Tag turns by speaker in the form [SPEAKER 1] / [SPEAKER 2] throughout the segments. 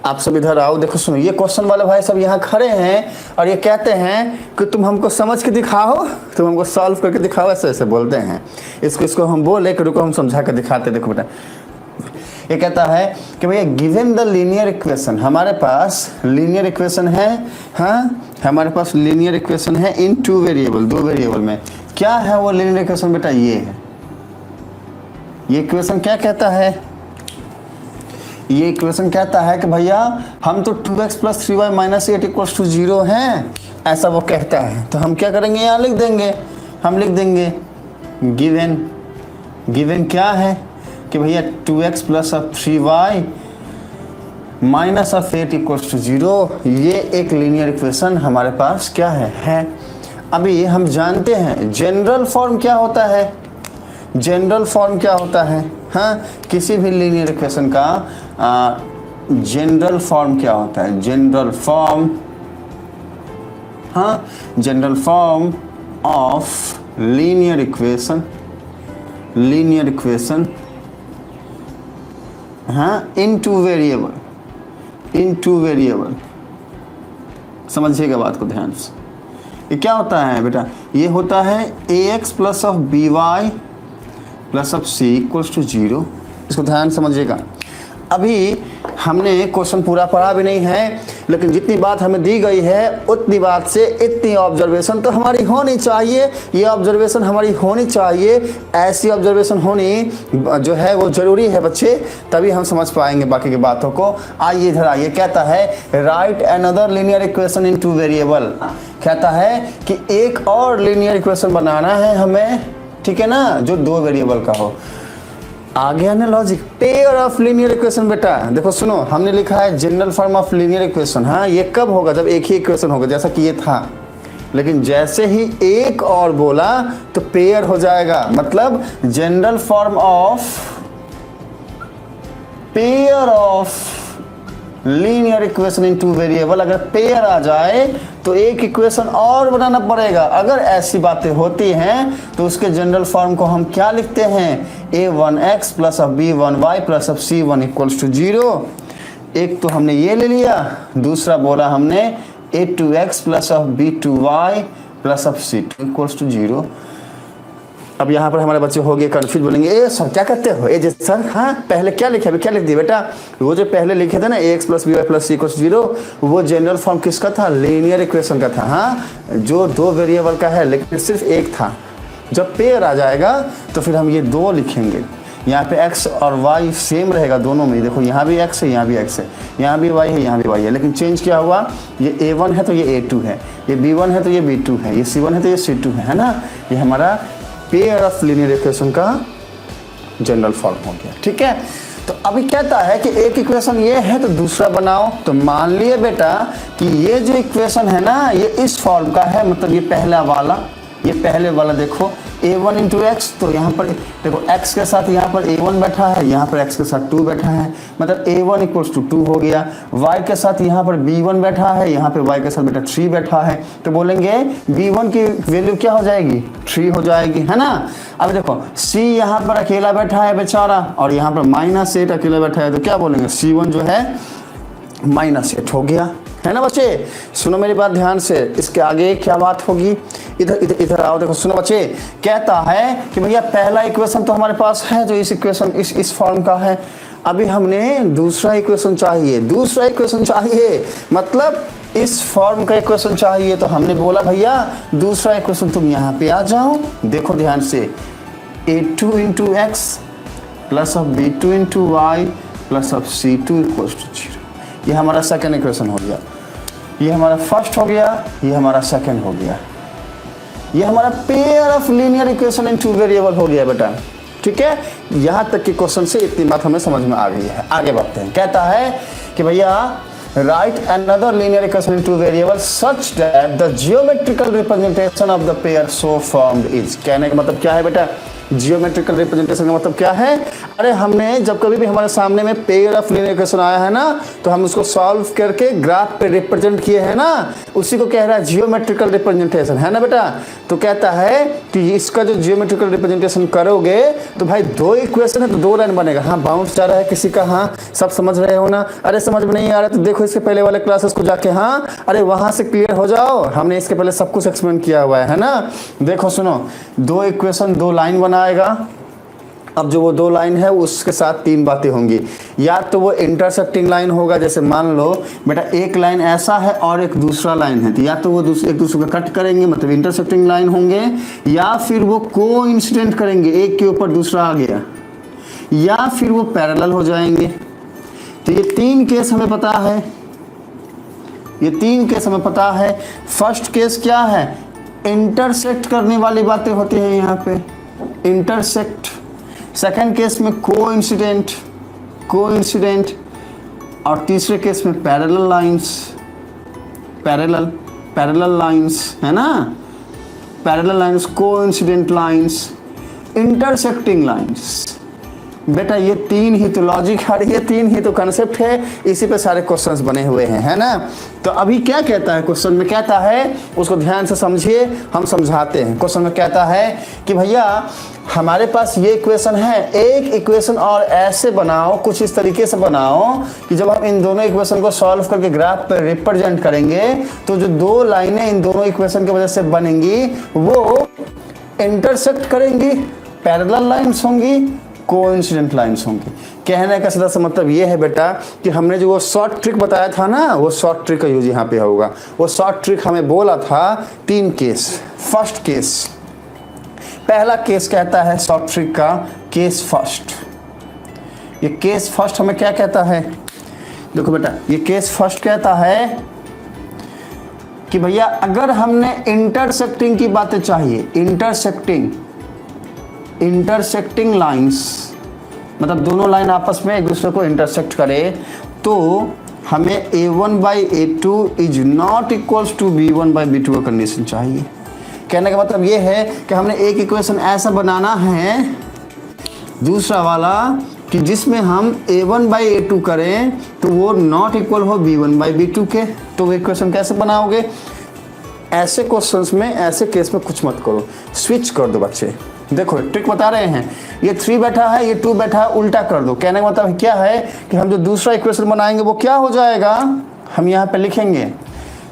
[SPEAKER 1] आप सब इधर आओ, देखो सुनो, ये क्वेश्चन वाले भाई सब यहाँ खड़े हैं और ये कहते हैं कि तुम हमको समझ के दिखाओ, तुम हमको सॉल्व करके दिखाओ, ऐसे ऐसे बोलते हैं। इसको हम बोले कि रुको हम समझा कर दिखाते। देखो बेटा, ये कहता है कि भैया गिवन द लीनियर इक्वेशन, हमारे पास लीनियर इक्वेशन है, हाँ हमारे पास लीनियर इक्वेशन है इन टू वेरिएबल, दो वेरिएबल में। क्या है वो लीनियर इक्वेशन बेटा? ये है। ये इक्वेशन क्या कहता है? ये इक्वेशन कहता है कि भैया हम तो 2x + 3y - 8 = 0 हैं, ऐसा वो कहता है। तो हम क्या करेंगे, यहाँ लिख देंगे, हम लिख देंगे गिवन। गिवन क्या है कि भैया 2x + 3y - 8 = 0, ये एक लीनियर इक्वेशन हमारे पास क्या है। अभी हम जानते हैं जनरल फॉर्म क्या होता है। जनरल फॉर्म क्या होता है? हाँ, किसी भी लीनियर इक्वेशन का जनरल फॉर्म क्या होता है? जनरल फॉर्म, हाँ, general form of linear equation, linear equation, हाँ, इन टू वेरिएबल, इन टू वेरिएबल। समझिएगा बात को ध्यान से। ये क्या होता है बेटा? ये होता है ax + by + c = 0। इसको ध्यान समझिएगा। अभी हमने क्वेश्चन पूरा पढ़ा भी नहीं है, लेकिन जितनी बात हमें दी गई है उतनी बात से इतनी ऑब्जर्वेशन तो हमारी होनी चाहिए। ये ऑब्जर्वेशन हमारी होनी चाहिए, ऐसी ऑब्जर्वेशन होनी जो है वो ज़रूरी है बच्चे, तभी हम समझ पाएंगे बाकी की बातों को। आइए इधर आइए, कहता है right another linear equation in two variable. कहता है कि एक और लीनियर इक्वेशन बनाना है हमें, ठीक है ना, जो दो वेरिएबल का हो। आ गया ना logic. Pair of linear equation बेटा, देखो सुनो, हमने लिखा है general form of linear equation. हाँ, ये कब होगा? जब एक ही इक्वेशन होगा, जैसा कि ये था। लेकिन जैसे ही एक और बोला तो पेयर हो जाएगा। मतलब general form of pair of linear equation in two variable, अगर पेयर आ जाए तो एक इक्वेशन और बनाना पड़ेगा। अगर ऐसी बातें होती हैं तो उसके जनरल फॉर्म को हम क्या लिखते हैं? a1x + b1y + c1 = 0। एक तो हमने ये ले लिया, दूसरा बोला हमने a2x + b2y + c2 = 0। अब यहाँ पर हमारे बच्चे हो गए कन्फ्यूज, बोलेंगे ए सर क्या कहते हो? ए सर, हाँ पहले क्या लिखे? अभी क्या लिख दिया बेटा? वो जो पहले लिखे थे ना ax + by + c = 0, वो जनरल फॉर्म किसका था? लीनियर इक्वेशन का था। हाँ, जो दो वेरिएबल का है, लेकिन सिर्फ एक था। जब पेयर आ जाएगा तो फिर हम ये दो लिखेंगे। यहाँ पे x और y सेम रहेगा दोनों में। देखो यहाँ भी x है, यहाँ भी x है, यहाँ भी y है, यहाँ भी y है, लेकिन चेंज क्या हुआ? ये a1 है तो ये a2 है, ये b1 है तो ये b2 है, ये c1 है तो ये c2 है ना। ये हमारा पेयर ऑफ लीनियर इक्वेशन का जनरल फॉर्म हो गया, ठीक है। तो अभी कहता है कि एक इक्वेशन ये है तो दूसरा बनाओ। तो मान लिए बेटा कि ये जो इक्वेशन है ना, ये इस फॉर्म का है, मतलब ये पहला वाला, ये पहले वाला देखो a1 × x। तो यहाँ पर देखो x के साथ यहाँ पर a1 बैठा है, यहाँ पर x के साथ 2 बैठा है, मतलब a1 = 2 हो गया। y के साथ यहाँ पर b1 बैठा है, यहाँ पर y के साथ बेटा 3 बैठा है। तो बोलेंगे b1 की वैल्यू क्या हो जाएगी? 3 हो जाएगी, है ना। अब देखो c यहाँ पर अकेला बैठा है बेचारा, और यहाँ पर -8 अकेला बैठा है, तो क्या बोलेंगे? c1 जो है -8 हो गया, है ना बच्चे। सुनो मेरी बात ध्यान से, इसके आगे क्या बात होगी? इधर इधर इधर आओ, देखो सुनो बच्चे। कहता है कि भैया पहला इक्वेशन तो हमारे पास है जो इस इक्वेशन इस फॉर्म का है। अभी हमने दूसरा इक्वेशन चाहिए, दूसरा इक्वेशन चाहिए, मतलब इस फॉर्म का इक्वेशन चाहिए। तो हमने बोला भैया दूसरा इक्वेशन तुम यहाँ पे आ जाओ। देखो ध्यान से, a2 × x + b2 × y + c2 = 0। ये हमारा सेकेंड इक्वेशन हो गया, ये हमारा फर्स्ट हो गया, ये हमारा सेकेंड हो गया। ये हमारा pair of linear equation in two variable हो गया बेटा, ठीक है। यहाँ तक के क्वेश्चन से इतनी बात हमें समझ में आ गई है। आगे बढ़ते हैं। कहता है कि भैया right another linear equation in two variable such that the geometrical representation of the pair so formed is. कहने का मतलब क्या है बेटा? जियोमेट्रिकल रिप्रेजेंटेशन का मतलब क्या है? अरे हमने जब कभी भी हमारे सामने में पेयर ऑफ लीनियर इक्वेशन आया है ना, तो हम उसको सॉल्व करके ग्राफ पे रिप्रेजेंट किए हैं ना, उसी को कह रहा है जियोमेट्रिकल रिप्रेजेंटेशन, है ना बेटा। तो कहता है कि इसका जो जियोमेट्रिकल रिप्रेजेंटेशन करोगे तो भाई दो इक्वेशन है तो दो लाइन बनेगा। हाँ बाउंस जा रहा है किसी का, हाँ सब समझ रहे हो ना? अरे समझ में नहीं आ रहा तो देखो इसके पहले वाले क्लासेस को जाके, हाँ अरे वहां से क्लियर हो जाओ, हमने इसके पहले सब कुछ एक्सप्लेन किया हुआ है ना। देखो सुनो, दो इक्वेशन दो लाइन बनाएगा। अब जो वो दो लाइन है उसके साथ तीन बातें होंगी, या तो वो इंटरसेक्टिंग लाइन होगा, जैसे मान लो बेटा एक लाइन ऐसा है और एक दूसरा लाइन है, तो या तो वो एक दूसरे को कट करेंगे मतलब इंटरसेक्टिंग लाइन होंगे, या फिर वो कोइंसिडेंट करेंगे, एक के ऊपर दूसरा आ गया, या फिर वो पैरेलल हो जाएंगे। तो ये तीन केस हमें पता है, ये तीन केस हमें पता है। फर्स्ट केस क्या है? इंटरसेक्ट करने वाली बातें होती है यहाँ पे, इंटरसेक्ट। सेकंड केस में कोइंसिडेंट, कोइंसिडेंट, और तीसरे केस में पैरेलल लाइंस, पैरेलल लाइंस, है ना, parallel lines, coincident lines, intersecting lines. बेटा ये तीन ही तो लॉजिक है, ये तीन ही तो कंसेप्ट है, इसी पे सारे क्वेश्चंस बने हुए हैं, है ना। तो अभी क्या कहता है क्वेश्चन में, कहता है उसको ध्यान से समझिए, हम समझाते हैं। क्वेश्चन में कहता है कि भैया हमारे पास ये इक्वेशन है, एक इक्वेशन और ऐसे बनाओ, कुछ इस तरीके से बनाओ कि जब हम इन दोनों इक्वेशन को सॉल्व करके ग्राफ पर रिप्रेजेंट करेंगे तो जो दो लाइनें इन दोनों इक्वेशन की वजह से बनेंगी वो इंटरसेक्ट करेंगी, पैरेलल लाइंस होंगी, कोइंसिडेंट लाइंस होंगी। कहने का सीधा सा मतलब ये है बेटा कि हमने जो वो शॉर्ट ट्रिक बताया था ना, वो शॉर्ट ट्रिक का यूज यहाँ पे होगा। वो शॉर्ट ट्रिक हमें बोला था तीन केस। फर्स्ट केस, पहला केस कहता है शॉर्ट ट्रिक का केस फर्स्ट। ये केस फर्स्ट हमें क्या कहता है? देखो बेटा ये केस फर्स्ट कहता है कि भैया अगर हमने इंटरसेक्टिंग की बातें चाहिए, इंटरसेक्टिंग लाइंस मतलब दोनों लाइन आपस में एक दूसरे को इंटरसेक्ट करे, तो हमें a1/a2 is not equals to b1/b2 का कंडीशन चाहिए। कहने का मतलब ये है कि हमने एक इक्वेशन ऐसा बनाना है, दूसरा वाला कि जिसमें हम a1/a2 करें तो वो नॉट इक्वल हो b1/b2 के। तो वो इक्वेशन कैसे बनाओगे? ऐसे क्वेश्चंस में, ऐसे केस में कुछ मत करो, स्विच कर दो बच्चे। देखो ट्रिक बता रहे हैं, ये 3 बैठा है, ये 2 बैठा है, उल्टा कर दो। कहने का मतलब क्या है कि हम जो दूसरा इक्वेशन बनाएंगे वो क्या हो जाएगा, हम यहाँ पे लिखेंगे,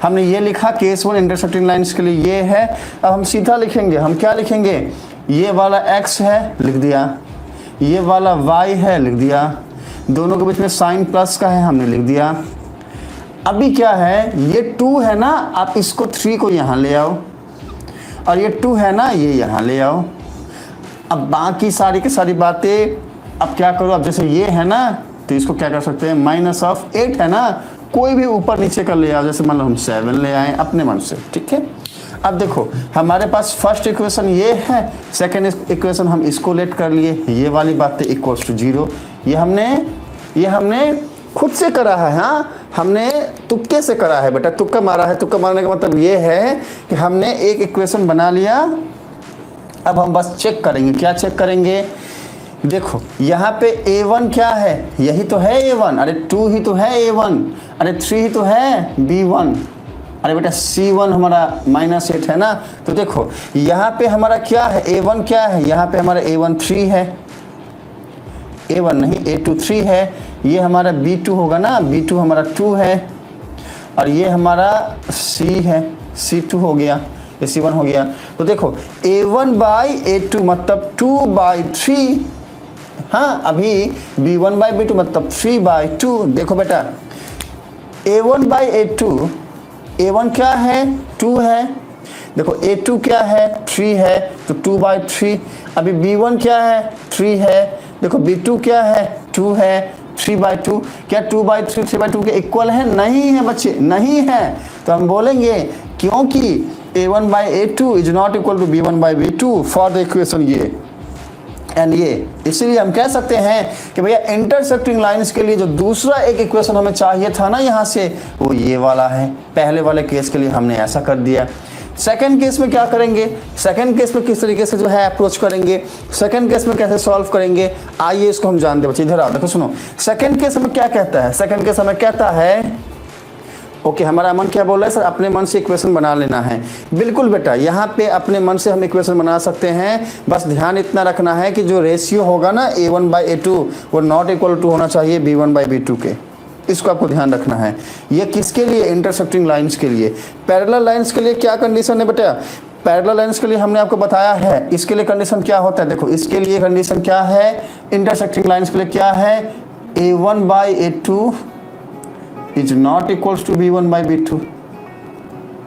[SPEAKER 1] हमने ये लिखा केस 1 इंटरसेक्टिंग लाइंस के लिए ये है। अब हम सीधा लिखेंगे, हम क्या लिखेंगे? ये वाला x है लिख दिया, ये वाला y है लिख दिया, दोनों के बीच में साइन प्लस का है हमने लिख दिया। अभी क्या है, ये 2 है ना, आप इसको 3 को यहाँ ले आओ, और ये 2 है ना, ये यहाँ ले आओ। अब बाकी सारी की सारी बातें अब क्या करो, अब जैसे ये है ना तो इसको क्या कर सकते हैं, -8 है ना, कोई भी ऊपर नीचे कर ले आओ, जैसे मान लो हम 7 ले आए अपने मन से, ठीक है। अब देखो हमारे पास फर्स्ट इक्वेशन ये है, सेकंड इक्वेशन हम इसको लेट कर लिए, ये वाली बातें इक्वल्स टू 0। ये हमने खुद से करा है, हाँ हमने तुक्के से करा है बेटा, तुक्का मारा है। तुक्का मारने का मतलब ये है कि हमने एक इक्वेशन बना लिया, अब हम बस चेक करेंगे। क्या चेक करेंगे? देखो यहाँ पे a1 क्या है, यही तो है a1, अरे 2 ही तो है a1, अरे 3 ही तो है b1, अरे बेटा c1 हमारा -8 है ना। तो देखो यहाँ पे हमारा क्या है, a1 क्या है, यहाँ पे हमारा a1 3 है, a1 नहीं a2 3 है, ये हमारा b2 होगा ना, b2 हमारा 2 है, और ये हमारा c है, c2 हो गया, ये c1 हो गया। तो देखो a1/a2 मतलब 2/3, हाँ अभी b1/b2 मतलब 3/2। देखो बेटा a1/a2, a1 क्या है, 2 है, देखो a2 क्या है, 3 है, तो 2/3। अभी b1 क्या है, 3 है, देखो b2 क्या है, 2 है, 3/2। क्या 2/3 3/2 के इक्वल है? नहीं है बच्चे, नहीं है। तो हम बोलेंगे क्योंकि a1/a2 is not equal to b1/b2 for the equation ये एंड ये। इसीलिए हम कह सकते हैं कि भैया इंटरसेक्टिंग लाइंस के लिए जो दूसरा एक इक्वेशन हमें चाहिए था ना यहाँ से, वो ये वाला है। पहले वाले केस के लिए हमने ऐसा कर दिया। सेकंड केस में क्या करेंगे, सेकंड केस में किस तरीके से जो है अप्रोच करेंगे, सेकंड केस में कैसे सॉल्व करेंगे, आइए इसको हम जानते हैं बच्चे। इधर आओ, देखो सुनो, सेकंड केस में क्या कहता है, सेकंड केस में कहता है ओके हमारा मन क्या बोल रहा है सर, अपने मन से इक्वेशन बना लेना है। बिल्कुल बेटा, यहाँ पे अपने मन से हम इक्वेशन बना सकते हैं, बस ध्यान इतना रखना है कि जो रेशियो होगा ना a1/a2 वो नॉट इक्वल टू होना चाहिए b1/b2 के, इसको आपको ध्यान रखना है। ये किसके लिए, इंटरसेक्टिंग लाइंस के लिए। पैरेलल लाइंस के लिए क्या कंडीशन है बेटा, पैरेलल लाइंस के लिए हमने आपको बताया है, इसके लिए कंडीशन क्या होता है, देखो इसके लिए कंडीशन क्या है, इंटरसेक्टिंग लाइंस के लिए क्या है, a1/a2 is not equals to b1/b2।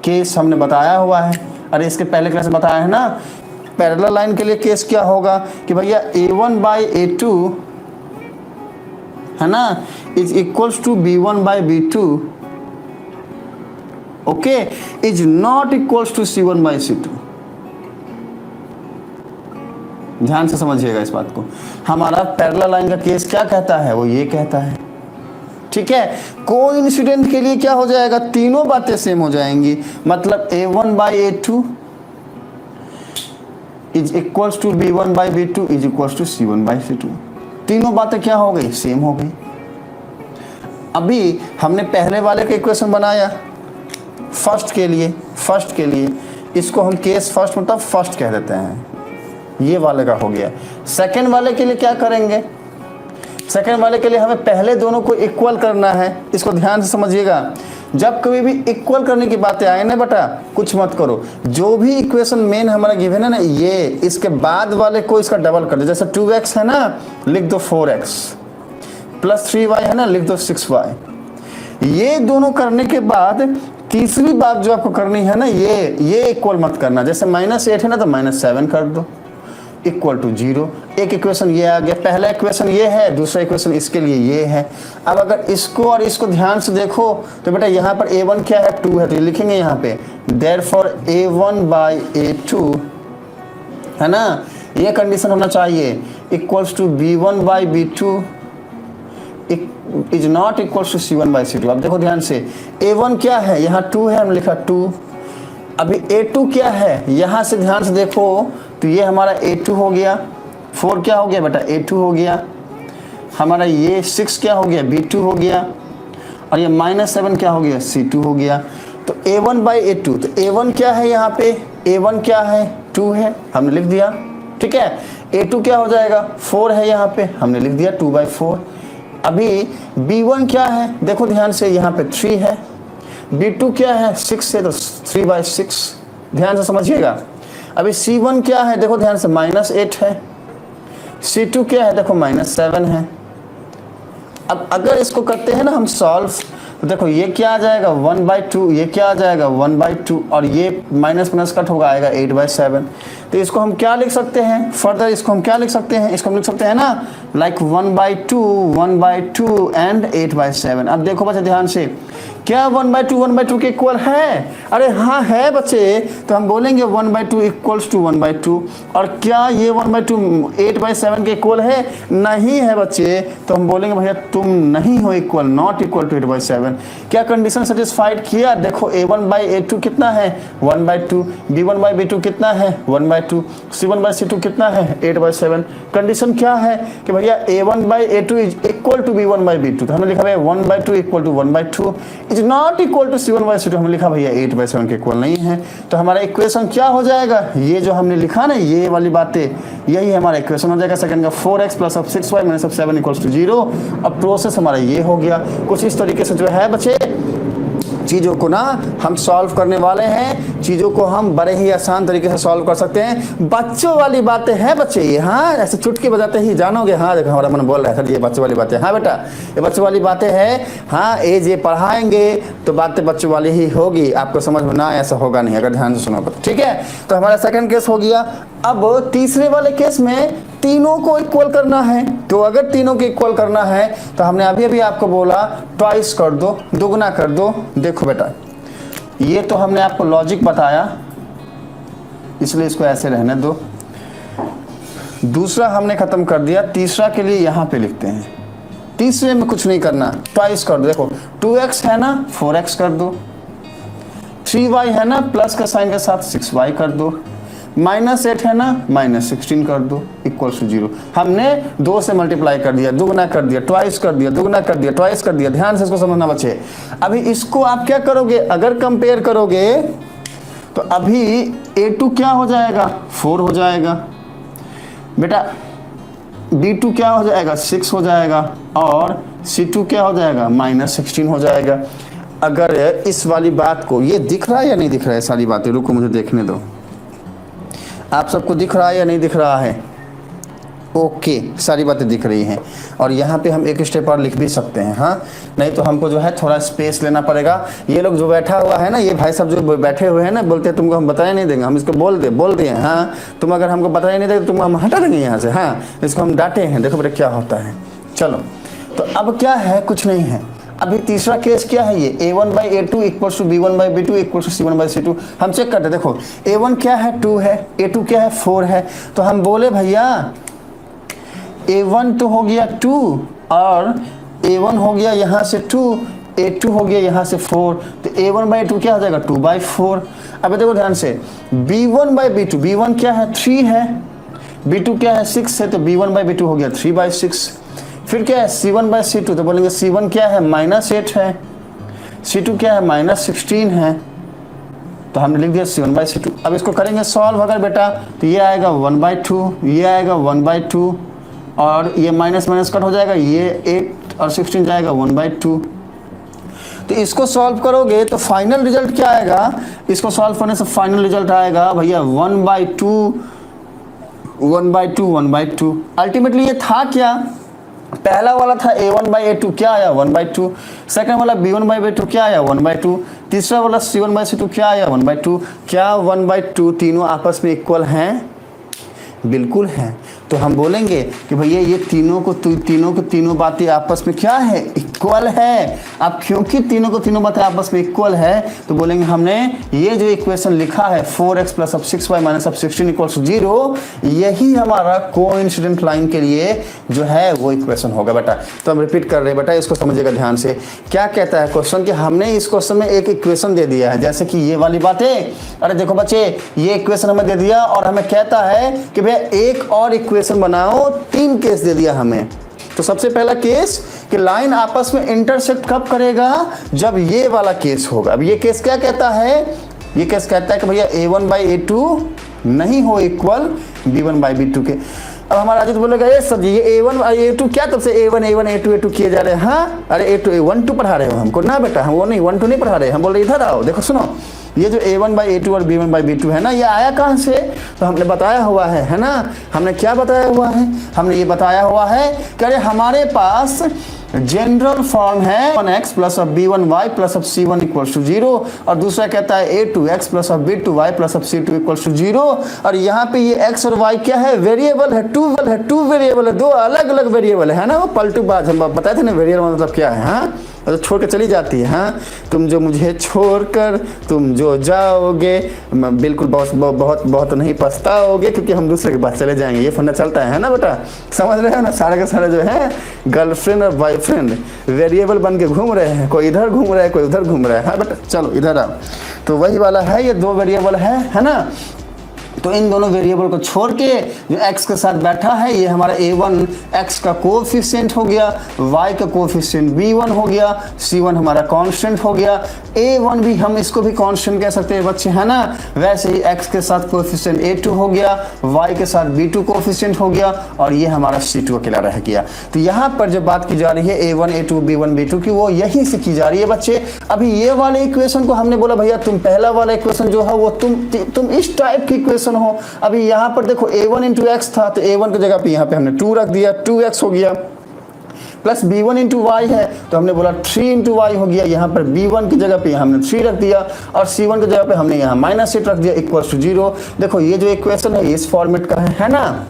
[SPEAKER 1] Case हमने बताया हुआ है, अरे इसके पहले क्लास में बताया है ना। पैरेलल लाइन के लिए केस क्या होगा कि भैया a1/a2 है ना is equals to b1/b2 okay is not equals to c1/c2। ध्यान से समझिएगा इस बात को, हमारा पैरेलल लाइन का केस क्या कहता है, वो ये कहता है, ठीक है। कोइंसिडेंट के लिए क्या हो जाएगा, तीनों बातें सेम हो जाएंगी, मतलब a1/a2 is equals to b1/b2 is equals to c1/c2। तीनों बातें क्या हो गई, सेम हो गई। अभी हमने पहले वाले का इक्वेशन बनाया फर्स्ट के लिए, इसको हम केस फर्स्ट मतलब फर्स्ट कह देते हैं, ये वाले का हो गया। सेकंड वाले के लिए क्या करेंगे, सेकंड वाले के लिए हमें पहले दोनों को इक्वल करना है, इसको ध्यान से समझिएगा। जब कभी भी इक्वल करने की बातें आए ना बेटा, कुछ मत करो, जो भी इक्वेशन मेन हमारा गिवन है ना, ये इसके बाद वाले को इसका डबल कर दो। जैसे 2x है ना, लिख दो 4x, प्लस 3y है ना, लिख दो 6y। ये दोनों करने के बाद तीसरी बात जो आपको करनी है ना, ये इक्वल मत करना। जैसे -8 है ना, तो -7 कर दो इक्वल टू 0। एक इक्वेशन ये आ गया, पहला इक्वेशन ये है, दूसरा इक्वेशन इसके लिए ये है। अब अगर इसको और इसको ध्यान से देखो तो बेटा यहाँ पर a1 क्या है, 2 है, तो ये लिखेंगे यहाँ पे therefore a1/a2 है ना, ये कंडीशन होना चाहिए equals to b1/b2 is not equals to c1/c2। अब देखो ध्यान से, a1 क्या है, यहाँ 2 है, हमने लिखा 2। अभी a2 क्या है, यहाँ से ध्यान से देखो तो ये हमारा a2 हो गया, 4 क्या हो गया बेटा, a2 हो गया, हमारा ये 6 क्या हो गया, b2 हो गया, और ये -7 क्या हो गया, c2 हो गया। तो a1/a2, तो a1 क्या है यहाँ पे, a1 क्या है, 2 है, हमने लिख दिया, ठीक है। a2 क्या हो जाएगा, 4 है यहाँ पे, हमने लिख दिया 2/4। अभी b1 क्या है, देखो ध्यान से, यहाँ पे 3 है, b2 क्या है, 6 है, तो 3/6, ध्यान से समझिएगा। अभी c1 क्या है, देखो ध्यान से, -8 है, c2 क्या है, देखो -7 है। अब अगर इसको करते हैं ना हम सॉल्व, तो देखो ये क्या आ जाएगा 1/2, ये क्या आ जाएगा 1/2, और ये माइनस माइनस कट होगा, आएगा 8/7। तो इसको हम क्या लिख सकते हैं, फर्दर इसको हम क्या लिख सकते हैं, इसको हम लिख सकते हैं ना लाइक 1/2 एंड 8/7। अब देखो बच्चे ध्यान से, क्या 1/2 के इक्वल है, अरे हाँ है बच्चे, तो हम बोलेंगे 1/2 इक्वल्स टू 1/2। और क्या ये 1/2 8/7 के इक्वल है, नहीं है बच्चे, तो हम बोलेंगे भैया तुम नहीं हो इक्वल, नॉट इक्वल टू 8/7। क्या कंडीशन सेटिस्फाइड किया, देखो a1/a2 कितना है, 1/2, b1/b2 कितना है, 1/2, c1/c2 कितना है, 8/7। कंडीशन क्या है कि भैया a1/a2 is equal to b1/b2, तो हमने लिखा भैया 1/2 equal to 1/2 is not equal to c1/c2, हमने लिखा भैया 8/7 के इक्वल नहीं है। तो हमारा इक्वेशन क्या हो जाएगा, ये जो हमने लिखा ना, ये वाली बातें, यही हमारा इक्वेशन हो जाएगा सेकंड का, 4x plus 6y minus 7 equals to 0। अब प्रोसेस हमारा ये हो गया। कुछ इस तरीके से जो है बच्चे चीज़ों को ना हम सॉल्व करने वाले हैं, चीज़ों को हम बड़े ही आसान तरीके से सॉल्व कर सकते हैं। बच्चों वाली बातें हैं बच्चे ये, हाँ ऐसे चुटकी बजाते ही जानोगे, हाँ देखो हमारा मन बोल रहा है सर ये बच्चों वाली बातें, हाँ बेटा ये बच्चों वाली बातें हैं, हाँ एज ये पढ़ाएंगे तो बातें बच्चों वाली ही होगी, आपको समझ में ना ऐसा होगा नहीं अगर ध्यान से सुनोगे, ठीक है। तो हमारा सेकंड केस हो गया। अब तीसरे वाले केस में तीनों को इक्वल करना है, तो अगर तीनों को इक्वल करना है तो हमने अभी अभी आपको बोला ट्वाइस कर दो, दुगना कर दो। देखो बेटा ये तो हमने आपको लॉजिक बताया, इसलिए इसको ऐसे रहने दो। दूसरा हमने खत्म कर दिया, तीसरा के लिए यहाँ पे लिखते हैं। तीसरे में कुछ नहीं करना, ट्वाइस कर दो। देखो 2x है ना, 4x कर दो, 3y है ना, प्लस का साइन के साथ 6y कर दो, -8 है ना, -16 कर दो, इक्वल टू 0। हमने 2 से मल्टीप्लाई कर दिया, दुगना कर दिया, ट्वाइस कर दिया, दुगना कर दिया, ट्वाइस कर दिया। ध्यान से इसको समझना बच्चे। अभी इसको आप क्या करोगे, अगर कंपेयर करोगे तो अभी a2 क्या हो जाएगा, 4 हो जाएगा बेटा, b2 क्या हो जाएगा, 6 हो जाएगा, और c2 क्या हो जाएगा, -16 हो जाएगा। अगर इस वाली बात को, ये दिख रहा है या नहीं दिख रहा है सारी बातें, रुको मुझे देखने दो, आप सबको दिख रहा है या नहीं दिख रहा है? ओके, सारी बातें दिख रही हैं। और यहाँ पे हम एक स्टेप और लिख भी सकते हैं, हाँ, नहीं तो हमको जो है थोड़ा स्पेस लेना पड़ेगा। ये लोग जो बैठा हुआ है ना, ये भाई साहब जो बैठे हुए हैं ना, बोलते हैं तुमको हम बताया नहीं देंगे, हम इसको बोल दिए, हाँ, तुम अगर हमको बताया नहीं देंगे तुम हम हटा देंगे यहाँ से, हाँ, इसको हम डांटे हैं। देखो बेटा क्या होता है। चलो, तो अब क्या है, कुछ नहीं है। अभी तीसरा केस क्या है, ये a1/a2 equals to b1/b2 equals to c1/c2। हम चेक करते, देखो a1 क्या है, 2 है, a2 क्या है, 4 है। तो हम बोले भैया a1 तो हो गया 2, और a1 हो गया यहाँ से 2, a2 हो गया यहाँ से 4, तो a1/2 क्या हो जाएगा, 2/4। अब देखो ध्यान से, b1/b2, b1 क्या है, 3 है, b2 क्या है, 6 है, तो b1/b2 हो गया 3/6। फिर क्या है, c1/c2, तो बोलेंगे c1 क्या है, -8 है, c2 क्या है, -16 है, तो हमने लिख दिया c1/c2। अब इसको करेंगे सॉल्व अगर बेटा, तो ये आएगा 1/2, ये आएगा 1/2, और ये माइनस माइनस कट हो जाएगा, ये 8 और 16 जाएगा 1/2। तो इसको सॉल्व करोगे तो फाइनल रिजल्ट क्या आएगा, इसको सॉल्व करने से फाइनल रिजल्ट आएगा भैया 1/2, 1/2, 1/2। अल्टीमेटली ये था क्या, पहला वाला था a1/a2 क्या आया, 1/2। सेकंड वाला b1/b2 क्या आया, 1/2। तीसरा वाला c1/c2 क्या आया, 1/2। क्या 1/2 तीनों आपस में इक्वल हैं? बिल्कुल हैं। तो हम बोलेंगे कि भैया ये तीनों को तीनों बातें आपस में क्या है, इक्वल है। अब क्योंकि तीनों को तीनों बातें आपस में इक्वल है, तो बोलेंगे हमने ये जो इक्वेशन लिखा है 4x + 6y - 16 = 0, यही हमारा कोइंसिडेंट लाइन के लिए जो है वो इक्वेशन होगा बेटा। तो हम रिपीट कर रहे हैं बेटा, इसको समझिएगा ध्यान से। क्या कहता है क्वेश्चन, कि हमने इस क्वेश्चन में एक इक्वेशन दे दिया है, जैसे कि ये वाली बातें। अरे देखो बच्चे, ये इक्वेशन हमें दे दिया और हमें कहता है कि भैया एक और इक्वेशन बनाओ। 3 केस दे दिया हमें। तो सबसे पहला केस कि लाइन आपस में इंटरसेक्ट कब करेगा, जब ये वाला केस होगा। अब ये केस क्या कहता है, ये केस कहता है कि भैया a1/a2 नहीं हो इक्वल b1/b2 के। अब हमारा अजीत बोलेगा ये सर जी ये a1/a2 क्या, तब से a1 a2 किए जा रहे हैं। हाँ, अरे a2 1 2 पढ़ा रहे हो हमको ना बेटा, हम वो नहीं 1 2 नहीं पढ़ा रहे, हम बोल रहे इधर आओ, देखो सुनो, ये जो a1/a2 और b1/b2 है ना, ये आया कहाँ से, तो हमने बताया हुआ है ना। हमने क्या बताया हुआ है, हमने ये बताया हुआ है कि अरे हमारे पास जनरल फॉर्म है 1x + b1y + c1 = 0, और दूसरा कहता है a2x + b2y + c2 = 0। और यहाँ पे ये x और y क्या है, वेरिएबल है, टू वेरिएबल है, 2 अलग अलग वेरिएबल है ना। वो पलटू बात हम बताए थे ना, वेरिएबल मतलब क्या है, हाँ, तो छोड़ के चली जाती है। हाँ, तुम जो मुझे छोड़कर तुम जो जाओगे, बिल्कुल बहुत नहीं पछताओगे, क्योंकि हम दूसरे के पास चले जाएंगे। ये फंडा चलता है ना बेटा, समझ रहे हो ना। सारे का सारा जो है गर्लफ्रेंड और बॉयफ्रेंड वेरिएबल बन के घूम रहे हैं, कोई इधर घूम रहा है, कोई उधर घूम रहा है। हाँ बेटा, चलो इधर आओ। तो वही वाला है, ये 2 वेरिएबल है ना। तो इन दोनों वेरिएबल को छोड़ के जो x के साथ बैठा है, ये हमारा a1 x का कोएफिशिएंट हो गया, y का कोएफिशिएंट b1 हो गया, c1 हमारा कांस्टेंट हो गया, a1 भी हम इसको भी कांस्टेंट कह सकते हैं बच्चे, है ना। वैसे ही x के साथ कोएफिशिएंट a2 हो गया, y के साथ b2 कोएफिशिएंट हो गया, और ये हमारा c2 अकेला रह गया। तो यहाँ पर जो बात की जा रही है a1 a2 b1 b2 की, वो यहीं से की जा रही है बच्चे। अभी ये वाले इक्वेशन को हमने बोला भैया तुम पहला वाला इक्वेशन जो है वो तुम इस टाइप की इक्वेशन हो। अभी यहाँ पर देखो a1 × x था, तो a1 की जगह पे यहाँ पे हमने 2 रख दिया, 2x हो गया, प्लस b1 × y है, तो हमने बोला 3 × y हो गया। यहाँ पर b1 की जगह पे हमने 3 रख दिया, और c1 की जगह पे हमने यहाँ -8 रख दिया, = 0। देखो ये जो इक्वेशन है इस फॉर्मेट का है ना।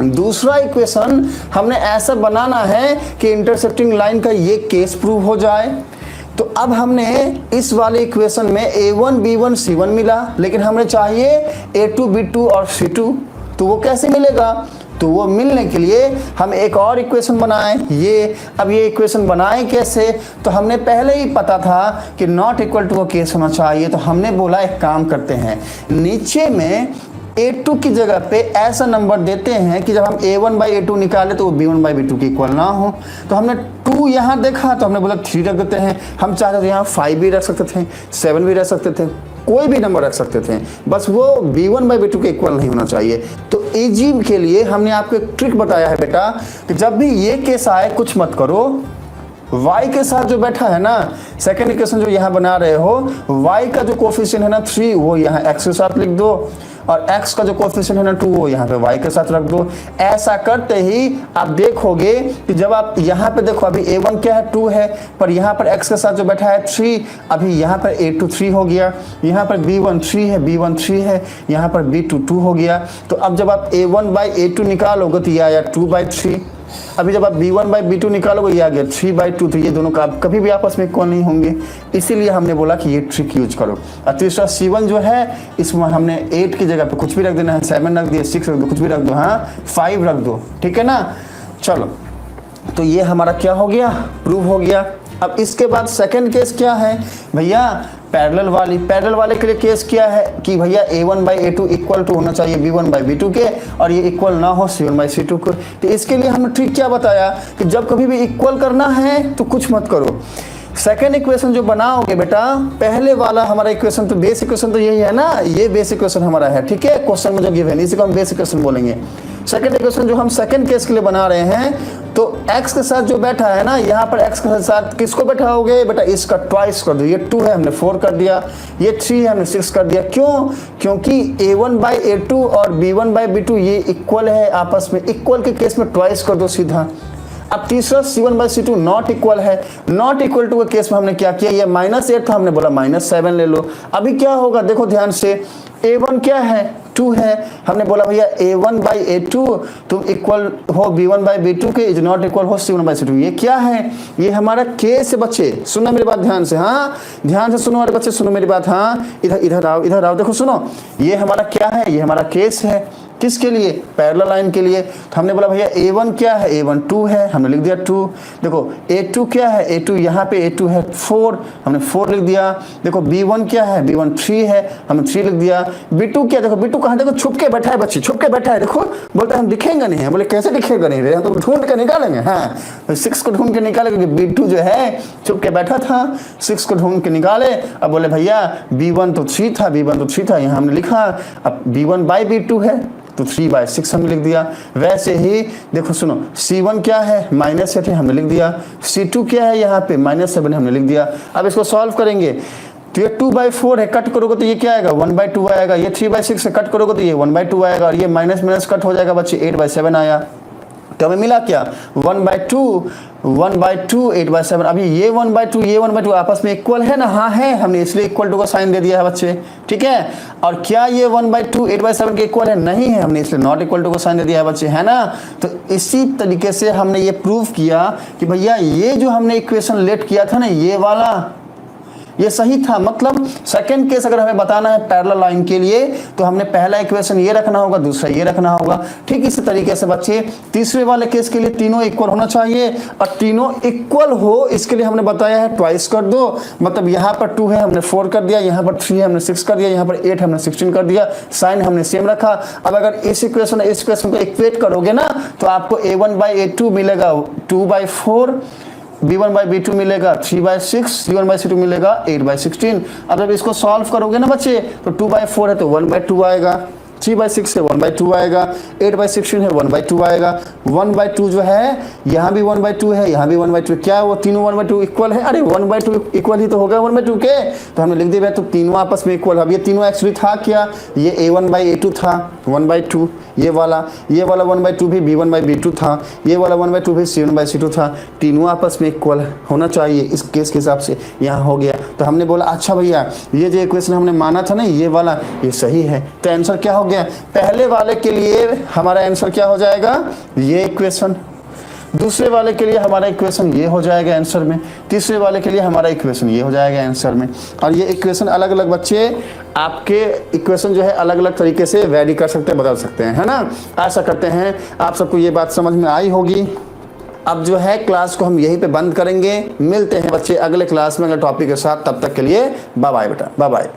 [SPEAKER 1] दूसरा इक्वेशन हमने ऐसा बनाना है कि इंटरसेक्टिंग लाइन का ये केस प्रूव हो जाए। तो अब हमने इस वाले इक्वेशन में a1 b1 c1 मिला, लेकिन हमें चाहिए a2 b2 और c2। तो वो कैसे मिलेगा, तो वो मिलने के लिए हम एक और इक्वेशन बनाएं। ये अब ये इक्वेशन बनाएं कैसे, तो हमने पहले ही पता था कि नॉट इक्वल टू का केस होना चाहिए, तो हमने बोला एक काम करते हैं, नीचे में a2 की जगह पे ऐसा नंबर देते हैं कि जब हम a1/a2 निकाले तो वो b1/b2 के इक्वल ना हो। तो हमने 2 यहाँ देखा तो हमने बोला 3 रख देते हैं। हम चाहते थे यहाँ 5 भी रख सकते थे, 7 भी रख सकते थे, कोई भी नंबर रख सकते थे, बस वो b1/b2 के इक्वल नहीं होना चाहिए। तो इजी के लिए हमने आपको एक ट्रिक बताया है बेटा कि जब भी ये केस आए कुछ मत करो, y के साथ जो बैठा है ना, सेकेंड इक्वेशन जो यहाँ बना रहे हो, y का जो कोफिशिएंट है ना 3 वो यहाँ x के साथ लिख दो, और x का जो कोफिशिएंट है ना 2 वो यहाँ पे y के साथ रख दो। ऐसा करते ही आप देखोगे कि जब आप यहाँ पे देखो, अभी a1 क्या है 2 है, पर यहाँ पर x के साथ जो बैठा है 3, अभी यहाँ पर a2 3 हो गया, यहाँ पर b1 3 है, b1 3 है, यहाँ पर b2 2 हो गया। तो अब जब आप a1/a2 निकालोगे तो ये आया 2/3। अभी जब आप b1/b2 निकालोगे ये आ गया 3/2। तो ये दोनों का कभी भी आपस में इक्वल नहीं होंगे, इसीलिए हमने बोला कि ये ट्रिक यूज करो। और तीसरा c1 जो है, इसमें हमने 8 की जगह पे कुछ भी रख देना है, 7 रख दिया, 6 रख दो, कुछ भी रख दो, हाँ 5 रख दो, ठीक है ना। चलो, तो ये हमारा क्या हो गया, प्रूव हो गया। अब इसके बाद सेकंड केस क्या है भैया, पैरेलल वाले के लिए केस क्या है कि भैया a1/a2 इक्वल टू होना चाहिए b1/b2 के, और ये इक्वल ना हो c1/c2 को। तो इसके लिए हमने ट्रिक क्या बताया कि जब कभी भी इक्वल करना है तो कुछ मत करो, सेकेंड इक्वेशन जो बनाओगे बेटा, पहले वाला हमारा इक्वेशन तो बेस इक्वेशन तो यही है ना, ये बेस इक्वेशन हमारा है, ठीक है, क्वेश्चन में जो गिवन है इसी को हम बेस इक्वेशन बोलेंगे। सेकेंड इक्वेशन जो हम सेकेंड केस के लिए बना रहे हैं, तो x के साथ जो बैठा है ना, यहाँ पर x के साथ किसको बैठाओगे बेटा, इसका ट्वाइस कर दो। ये 2 है हमने 4 कर दिया, ये 3 है हमने 6 कर दिया। क्यों? क्योंकि a1/a2 और b1/b2 ये इक्वल है आपस में, इक्वल के केस में ट्वाइस कर दो सीधा। अब तीसरा c1/c2 नॉट इक्वल है, नॉट इक्वल टू के केस में हमने क्या किया, ये -8 था, हमने बोला -7 ले लो। अभी क्या होगा देखो ध्यान से, a1 क्या है 2 है, हमने बोला भैया a1/a2 तुम इक्वल हो b1/b2 के, इज नॉट इक्वल हो c1/c2। ये क्या है, ये हमारा केस है बच्चे, सुनना मेरी बात ध्यान से, हाँ ध्यान से सुनो अरे बच्चे, सुनो मेरी बात, हाँ इधर आओ, देखो सुनो, ये हमारा क्या है, ये हमारा केस है, किसके लिए, पैरेलल लाइन के लिए। तो हमने बोला भैया a1 क्या है, a1 2 है, हमने लिख दिया 2। देखो a2 क्या है, a2 यहाँ पे a2 है 4, हमने 4 लिख दिया। देखो b1 क्या है, b1 3 है, हमने 3 लिख दिया। b2 क्या, देखो b2 कहाँ, देखो छुप के बैठा है बच्चे, छुप के बैठा है, देखो बोलते हम दिखेंगे नहीं है, बोले कैसे दिखेगा नहीं रे, हम तो ढूंढ के निकालेंगे, हाँ 6 को ढूंढ के निकाले, क्योंकि b2 जो है छुप के बैठा था, 6 को ढूंढ के निकाले। अब बोले भैया b1 तो 3 था, यहाँ हमने लिखा, अब b1/b2 है तो 3/6 हमने लिख दिया। वैसे ही देखो सुनो, c1 क्या है -8 है, हमने लिख दिया। c2 क्या है यहाँ पे -7 हमने लिख दिया। अब इसको सॉल्व करेंगे तो ये 2/4 है, कट करोगे तो ये क्या आएगा 1/2 आएगा। ये 3/6 है, कट करोगे तो ये 1/2 आएगा, और ये माइनस कट हो जाएगा बच्चे, 8/7 आया। तो हमें मिला क्या 1/2 8/7। अभी ये 1/2 आपस में इक्वल है ना, हाँ है, हमने इसलिए इक्वल टू का साइन दे दिया है बच्चे, ठीक है। और क्या ये 1/2 8/7 के इक्वल है, नहीं है, हमने इसलिए नॉट इक्वल टू का साइन दे दिया है बच्चे, है ना। तो इसी तरीके से हमने ये प्रूव किया कि भैया ये जो हमने इक्वेशन लेट किया था ना, ये वाला ये सही था। मतलब सेकंड केस अगर हमें बताना है पैरेलल लाइन के लिए, तो हमने पहला इक्वेशन ये रखना होगा, दूसरा ये रखना होगा। ठीक इसी तरीके से बच्चे तीसरे वाले केस के लिए तीनों इक्वल होना चाहिए, और तीनों इक्वल हो इसके लिए हमने बताया है ट्वाइस कर दो। मतलब यहाँ पर 2 है हमने 4 कर दिया, यहाँ पर 3 है हमने 6 कर दिया, यहाँ पर 8 हमने 16 कर दिया, साइन हमने सेम रखा। अब अगर इस इक्वेशन को इक्वेट करोगे ना, तो आपको a1/a2 मिलेगा 2/4, b1/b2 मिलेगा 3/6, c1/c2 मिलेगा 8/16। अब जब इसको सॉल्व करोगे ना बच्चे, तो 2/4 है तो 1/2 आएगा, 3/6 है 1/2 आएगा, 8/16 है 1/2 आएगा। 1/2 जो है यहाँ भी 1/2 है, यहाँ भी 1/2, क्या है वो तीनों 1/2 इक्वल है। अरे 1/2 इक्वल ही तो होगा 1/2 के, तो हमने लिख दिया तो तीनों आपस में इक्वल। अब ये तीनों एक्चुअली था क्या, ये a1/a2 था 1/2, ये वाला 1/2 भी b1/b2 था, ये वाला 1/2 भी c1/c2 था। तीनों आपस में इक्वल होना चाहिए इस केस के हिसाब से, यहाँ हो गया। तो हमने बोला अच्छा भैया ये जो इक्वेशन हमने माना था ना, ये वाला ये सही है। तो आंसर क्या हो गया, पहले वाले के लिए हमारा आंसर क्या हो जाएगा, ये इक्वेशन। दूसरे वाले के लिए हमारा इक्वेशन ये हो जाएगा आंसर में, तीसरे वाले के लिए हमारा इक्वेशन ये हो जाएगा आंसर में। और ये इक्वेशन अलग अलग बच्चे आपके इक्वेशन जो है अलग अलग तरीके से वैरी कर सकते हैं, बदल सकते हैं, है ना। आशा करते हैं आप सबको ये बात समझ में आई होगी। अब जो है क्लास को हम यहीं पे बंद करेंगे। मिलते हैं बच्चे अगले क्लास में अगले टॉपिक के साथ। तब तक के लिए बाय बाय बेटा, बाय बाय।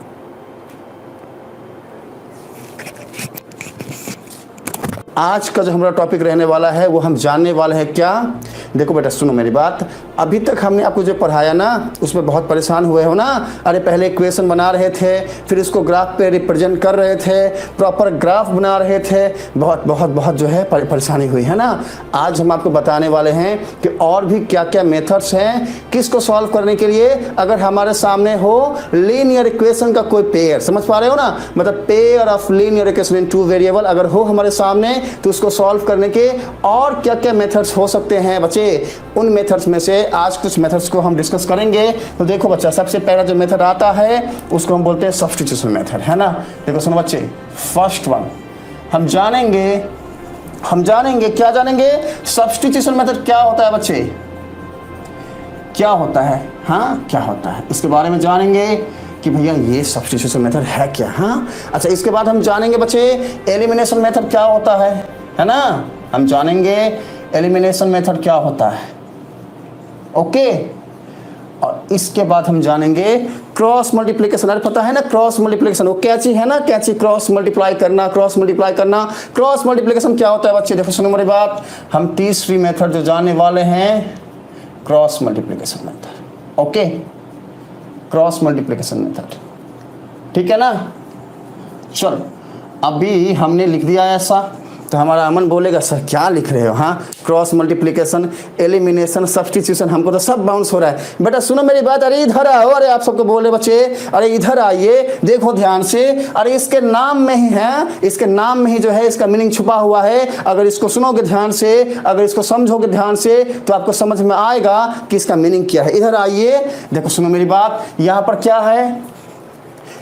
[SPEAKER 1] आज का जो हमारा टॉपिक रहने वाला है वो हम जानने वाले हैं क्या। देखो बेटा सुनो मेरी बात, अभी तक हमने आपको जो पढ़ाया ना उसमें बहुत परेशान हुए हो ना। अरे पहले इक्वेशन बना रहे थे, फिर इसको ग्राफ पे रिप्रेजेंट कर रहे थे, प्रॉपर ग्राफ बना रहे थे, बहुत बहुत बहुत जो है परेशानी हुई है ना। आज हम आपको बताने वाले हैं कि और भी क्या क्या मेथड्स हैं किसको सॉल्व करने के लिए। अगर हमारे सामने हो लीनियर इक्वेशन का कोई पेयर, समझ पा रहे हो ना, मतलब pair of linear equation in two variable अगर हो हमारे सामने तो उसको सॉल्व करने के और क्या क्या मेथड्स हो सकते हैं बच्चे। उन मेथड्स में से आज कुछ मेथड्स को हम डिस्कस करेंगे। तो देखो बच्चा, सबसे पहला जो मेथड आता है उसको हम बोलते हैं सब्स्टिट्यूशन मेथड, है ना। देखो सुनो बच्चे, फर्स्ट वन हम जानेंगे क्या जानेंगे, सब्स्टिट्यूशन मेथड क्या होता है बच्चे, क्या होता है, हाँ क्या होता है, इसके बारे में जानेंगे कि भैया ये सब्स्टिट्यूशन मेथड है क्या। हाँ अच्छा, इसके बाद हम जानेंगे बच्चे एलिमिनेशन मेथड क्या होता है ना। हम जानेंगे एलिमिनेशन मेथड क्या होता है, ओके। और इसके बाद हम जानेंगे क्रॉस मल्टीप्लिकेशन। अरे पता है ना क्रॉस मल्टीप्लिकेशन, वो कैची है ना, कैची क्रॉस मल्टीप्लाई करना, क्रॉस मल्टीप्लाई करना। क्रॉस मल्टीप्लिकेशन क्या होता है बच्चे, देखो सुनो मेरी बात, हम तीसरी मेथड जो जानने वाले हैं cross multiplication method, okay, cross multiplication method, ठीक है ना। चलो अभी हमने लिख दिया ऐसा, तो हमारा अमन बोलेगा सर क्या लिख रहे हो, हाँ क्रॉस मल्टीप्लिकेशन, एलिमिनेशन, सब्स्टिट्यूशन, हमको तो सब बाउंस हो रहा है। बेटा सुनो मेरी बात, अरे इधर आओ, अरे आप सबको बोले बच्चे, अरे इधर आइए, देखो ध्यान से। अरे इसके नाम में ही है, इसके नाम में ही जो है इसका मीनिंग छुपा हुआ है। अगर इसको सुनोगे ध्यान से, अगर इसको समझोगे ध्यान से तो आपको समझ में आएगा कि इसका मीनिंग क्या है। इधर आइए, देखो सुनो मेरी बात, यहाँ पर क्या है,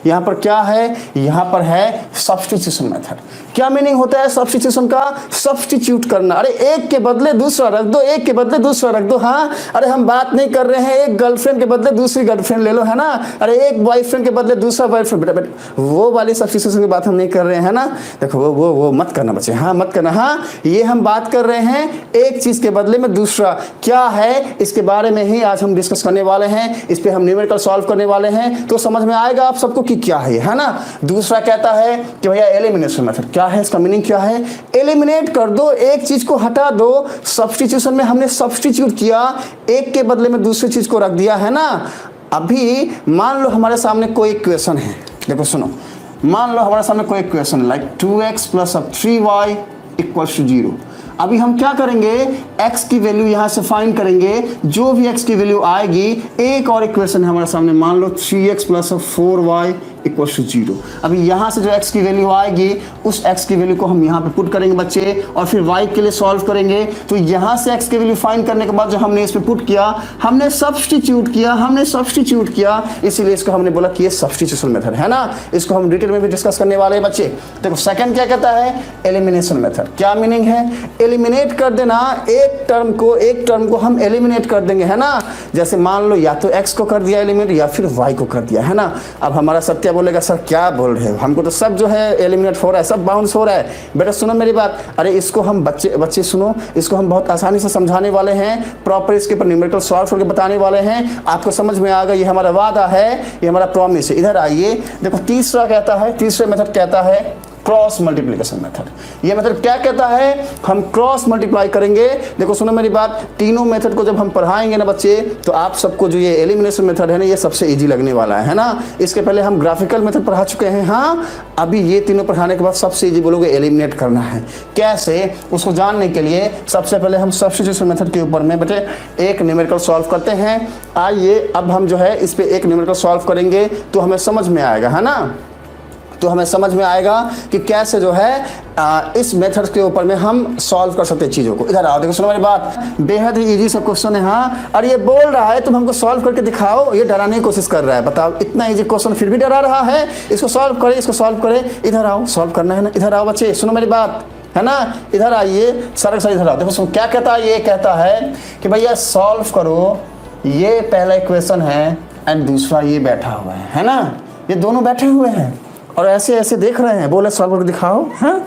[SPEAKER 1] यहाँ पर क्या है, यहाँ पर है सब्स्टिट्यूशन मेथड। क्या मीनिंग होता है सब्स्टिट्यूशन का, सब्स्टिट्यूट करना। अरे एक के बदले दूसरा रख दो, एक के बदले दूसरा रख दो। हाँ अरे हम बात नहीं कर रहे हैं एक गर्लफ्रेंड के बदले दूसरी गर्लफ्रेंड ले लो, है ना। अरे एक बॉयफ्रेंड के बदले दूसरा बॉयफ्रेंड, बेटा वो वाली सब्स्टिट्यूशन की बात हम नहीं कर रहे हैं ना। देखो वो मत करना बच्चे, हाँ मत करना। हाँ ये हम बात कर रहे हैं एक चीज के बदले में दूसरा क्या है, इसके बारे में ही आज हम डिस्कस करने वाले हैं। इस पर हम न्यूमेरिकल सॉल्व करने वाले हैं, तो समझ में आएगा आप सबको कि क्या है ना। दूसरा कहता है कि भैया एलिमिनेशन मेथड क्या है, इसका मीनिंग क्या है, एलिमिनेट कर दो, एक चीज को हटा दो। सब्स्टिट्यूशन में हमने सब्स्टिट्यूट किया, एक के बदले में दूसरी चीज को रख दिया, है ना। अभी मान लो हमारे सामने कोई इक्वेशन है, देखो सुनो, मान लो हमारे सामने कोई इक्वेशन लाइक 2x + 3y = 0। अभी हम क्या करेंगे, x की वैल्यू यहाँ से फाइंड करेंगे, जो भी x की वैल्यू आएगी। एक और इक्वेशन है हमारे सामने, मान लो 3x + 4y = 0। अभी यहाँ से जो x की वैल्यू आएगी उस x की वैल्यू को हम यहाँ पे पुट करेंगे बच्चे, और फिर y के लिए सॉल्व करेंगे। तो यहाँ से x की वैल्यू फाइंड करने के बाद जो हमने इस पे पुट किया, हमने सब्स्टिट्यूट किया, इसीलिए इसको हमने बोला कि ये सब्स्टिट्यूशन मेथड है ना। इसको हम डिटेल में भी डिस्कस करने वाले हैं बच्चे। देखो सेकंड क्या कहता है, एलिमिनेशन मेथड। क्या मीनिंग है, एलिमिनेट कर देना, एक टर्म को हम एलिमिनेट कर देंगे, है ना। जैसे मान लो या तो x को कर दिया एलिमिनेट या फिर y को कर दिया, है ना। अब हमारा सत्या बोलेगा सर क्या बोल रहे हो, हमको तो सब जो है एलिमिनेट हो रहा है, सब बाउंस हो रहा है। बेटा सुनो मेरी बात, अरे इसको हम बच्चे सुनो, इसको हम बहुत आसानी से समझाने वाले हैं, प्रॉपर इसके ऊपर न्यूमेरिकल सॉल्व करके बताने वाले हैं, आपको समझ में आएगा। ये हमारा वादा है, ये हमारा प्रॉमिस है। इधर आइए, देखो तीसरा मेथड कहता है क्रॉस मल्टीप्लिकेशन मेथड। ये मेथड क्या कहता है, हम क्रॉस मल्टीप्लाई करेंगे। देखो सुनो मेरी बात, तीनों मेथड को जब हम पढ़ाएंगे ना बच्चे, तो आप सबको जो ये एलिमिनेशन मेथड है ना, ये सबसे इजी लगने वाला है ना। इसके पहले हम ग्राफिकल मेथड पढ़ा चुके हैं, हाँ अभी ये तीनों पढ़ाने के बाद सबसे इजी बोलोगे एलिमिनेट करना है। कैसे, उसको जानने के लिए सबसे पहले हम सब्स्टिट्यूशन मेथड के ऊपर में बेटे एक न्यूमेरिकल सॉल्व करते हैं। आइए अब हम जो है इस पे एक न्यूमेरिकल सॉल्व करेंगे तो हमें समझ में आएगा, है ना। तो हमें समझ में आएगा कि कैसे जो है इस मेथड के ऊपर में हम सॉल्व कर सकते हैं चीज़ों को। इधर आओ, देखो सुनो मेरी बात, बेहद ही इजी सा क्वेश्चन है। हाँ और ये बोल रहा है तुम हमको सॉल्व करके दिखाओ, ये डराने की कोशिश कर रहा है। बताओ इतना इजी क्वेश्चन फिर भी डरा रहा है, इसको सॉल्व करे, इसको सॉल्व करे। इधर आओ, सॉल्व करना है ना। इधर आओ बच्चे, सुनो मेरी बात, है ना। इधर आइए, सर इधर आओ, देखो क्या कहता है, ये कहता है कि भैया सॉल्व करो, ये पहला इक्वेशन है एंड दूसरा ये बैठा हुआ है ना, ये दोनों बैठे हुए हैं और ऐसे ऐसे देख रहे हैं, बोले सॉल्व करके दिखाओ। हाँ,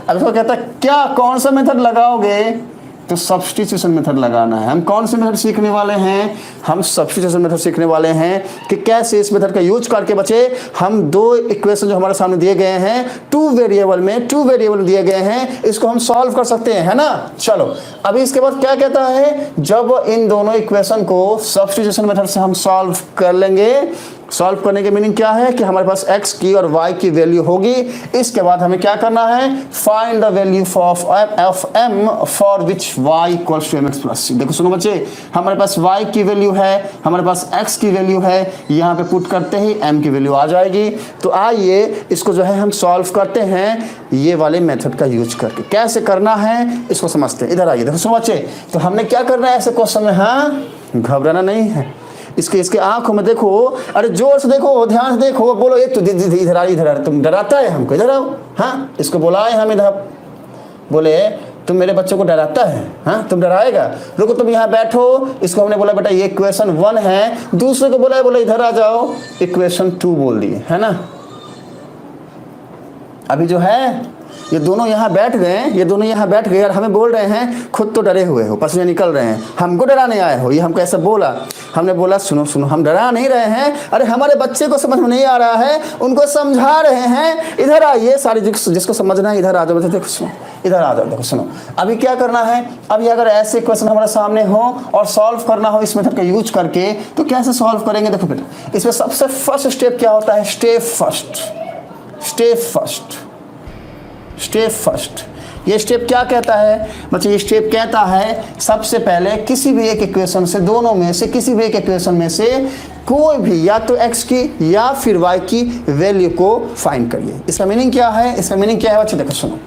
[SPEAKER 1] अब इसको कहता है क्या कौन सा मेथड लगाओगे, तो सब्स्टिट्यूशन मेथड लगाना है। हम कौन से मेथड सीखने वाले हैं, हम सब्स्टिट्यूशन मेथड सीखने वाले हैं कि कैसे इस मेथड का यूज करके बचे हम दो इक्वेशन जो हमारे सामने दिए गए हैं टू वेरिएबल दिए गए हैं, इसको हम सॉल्व कर सकते हैं, है ना। चलो अभी इसके बाद क्या कहता है, जब इन दोनों इक्वेशन को सब्स्टिट्यूशन मेथड से हम सॉल्व कर लेंगे, सॉल्व करने के मीनिंग क्या है कि हमारे पास x की और y की वैल्यू होगी। इसके बाद हमें क्या करना है, find the value of m for which y equals to mx plus c। देखो सुनो बच्चे, हमारे पास y की वैल्यू है, हमारे पास x की वैल्यू है, यहाँ पे पुट करते ही m की वैल्यू आ जाएगी। तो आइए इसको जो है हम सॉल्व करते हैं ये वाले मेथड का यूज करके। कैसे करना है इसको समझते हैं। इधर आइए, देखो सुनो बच्चे, तो हमने क्या करना है ऐसे क्वेश्चन में, हाँ घबराना नहीं है। इसके आंखों में देखो, अरे जोर से देखो, ध्यान से देखो, बोलो ये तो इधर आ, इधर आ, तुम डराता है हमको, इधर आओ। हाँ, इसको बुलाए हम इधर, बोले तुम मेरे बच्चों को डराता है, हाँ तुम डराएगा, रुको तुम यहाँ बैठो। इसको हमने बोला बेटा ये इक्वेशन 1 है, दूसरे को बोला बोले इधर आ जाओ, इक्वेशन 2 बोल दिए, है ना। अभी जो है ये दोनों यहाँ बैठ गए, और हमें बोल रहे हैं खुद तो डरे हुए हो, पसीने निकल रहे हैं, हमको डराने आए हो, ये हमको ऐसा बोला। हमने बोला सुनो सुनो, हम डरा नहीं रहे हैं, अरे हमारे बच्चे को समझ में नहीं आ रहा है, उनको समझा रहे हैं। इधर आइए सारे, जिसको समझना है इधर आ जाओ, देखो सुनो, इधर आ जाओ, देखो सुनो। अभी क्या करना है, अभी अगर ऐसे क्वेश्चन हमारे सामने हो और सॉल्व करना हो इस मेथड का यूज करके, तो कैसे सॉल्व करेंगे। देखो बेटा, इसमें सबसे फर्स्ट स्टेप क्या होता है, स्टेप फर्स्ट। ये स्टेप क्या कहता है बच्चे, ये स्टेप कहता है सबसे पहले किसी भी एक इक्वेशन से, दोनों में से किसी भी एक इक्वेशन में से कोई भी या तो x की या फिर y की वैल्यू को फाइंड करिए। इसका मीनिंग क्या है, बच्चे देखो सुनो,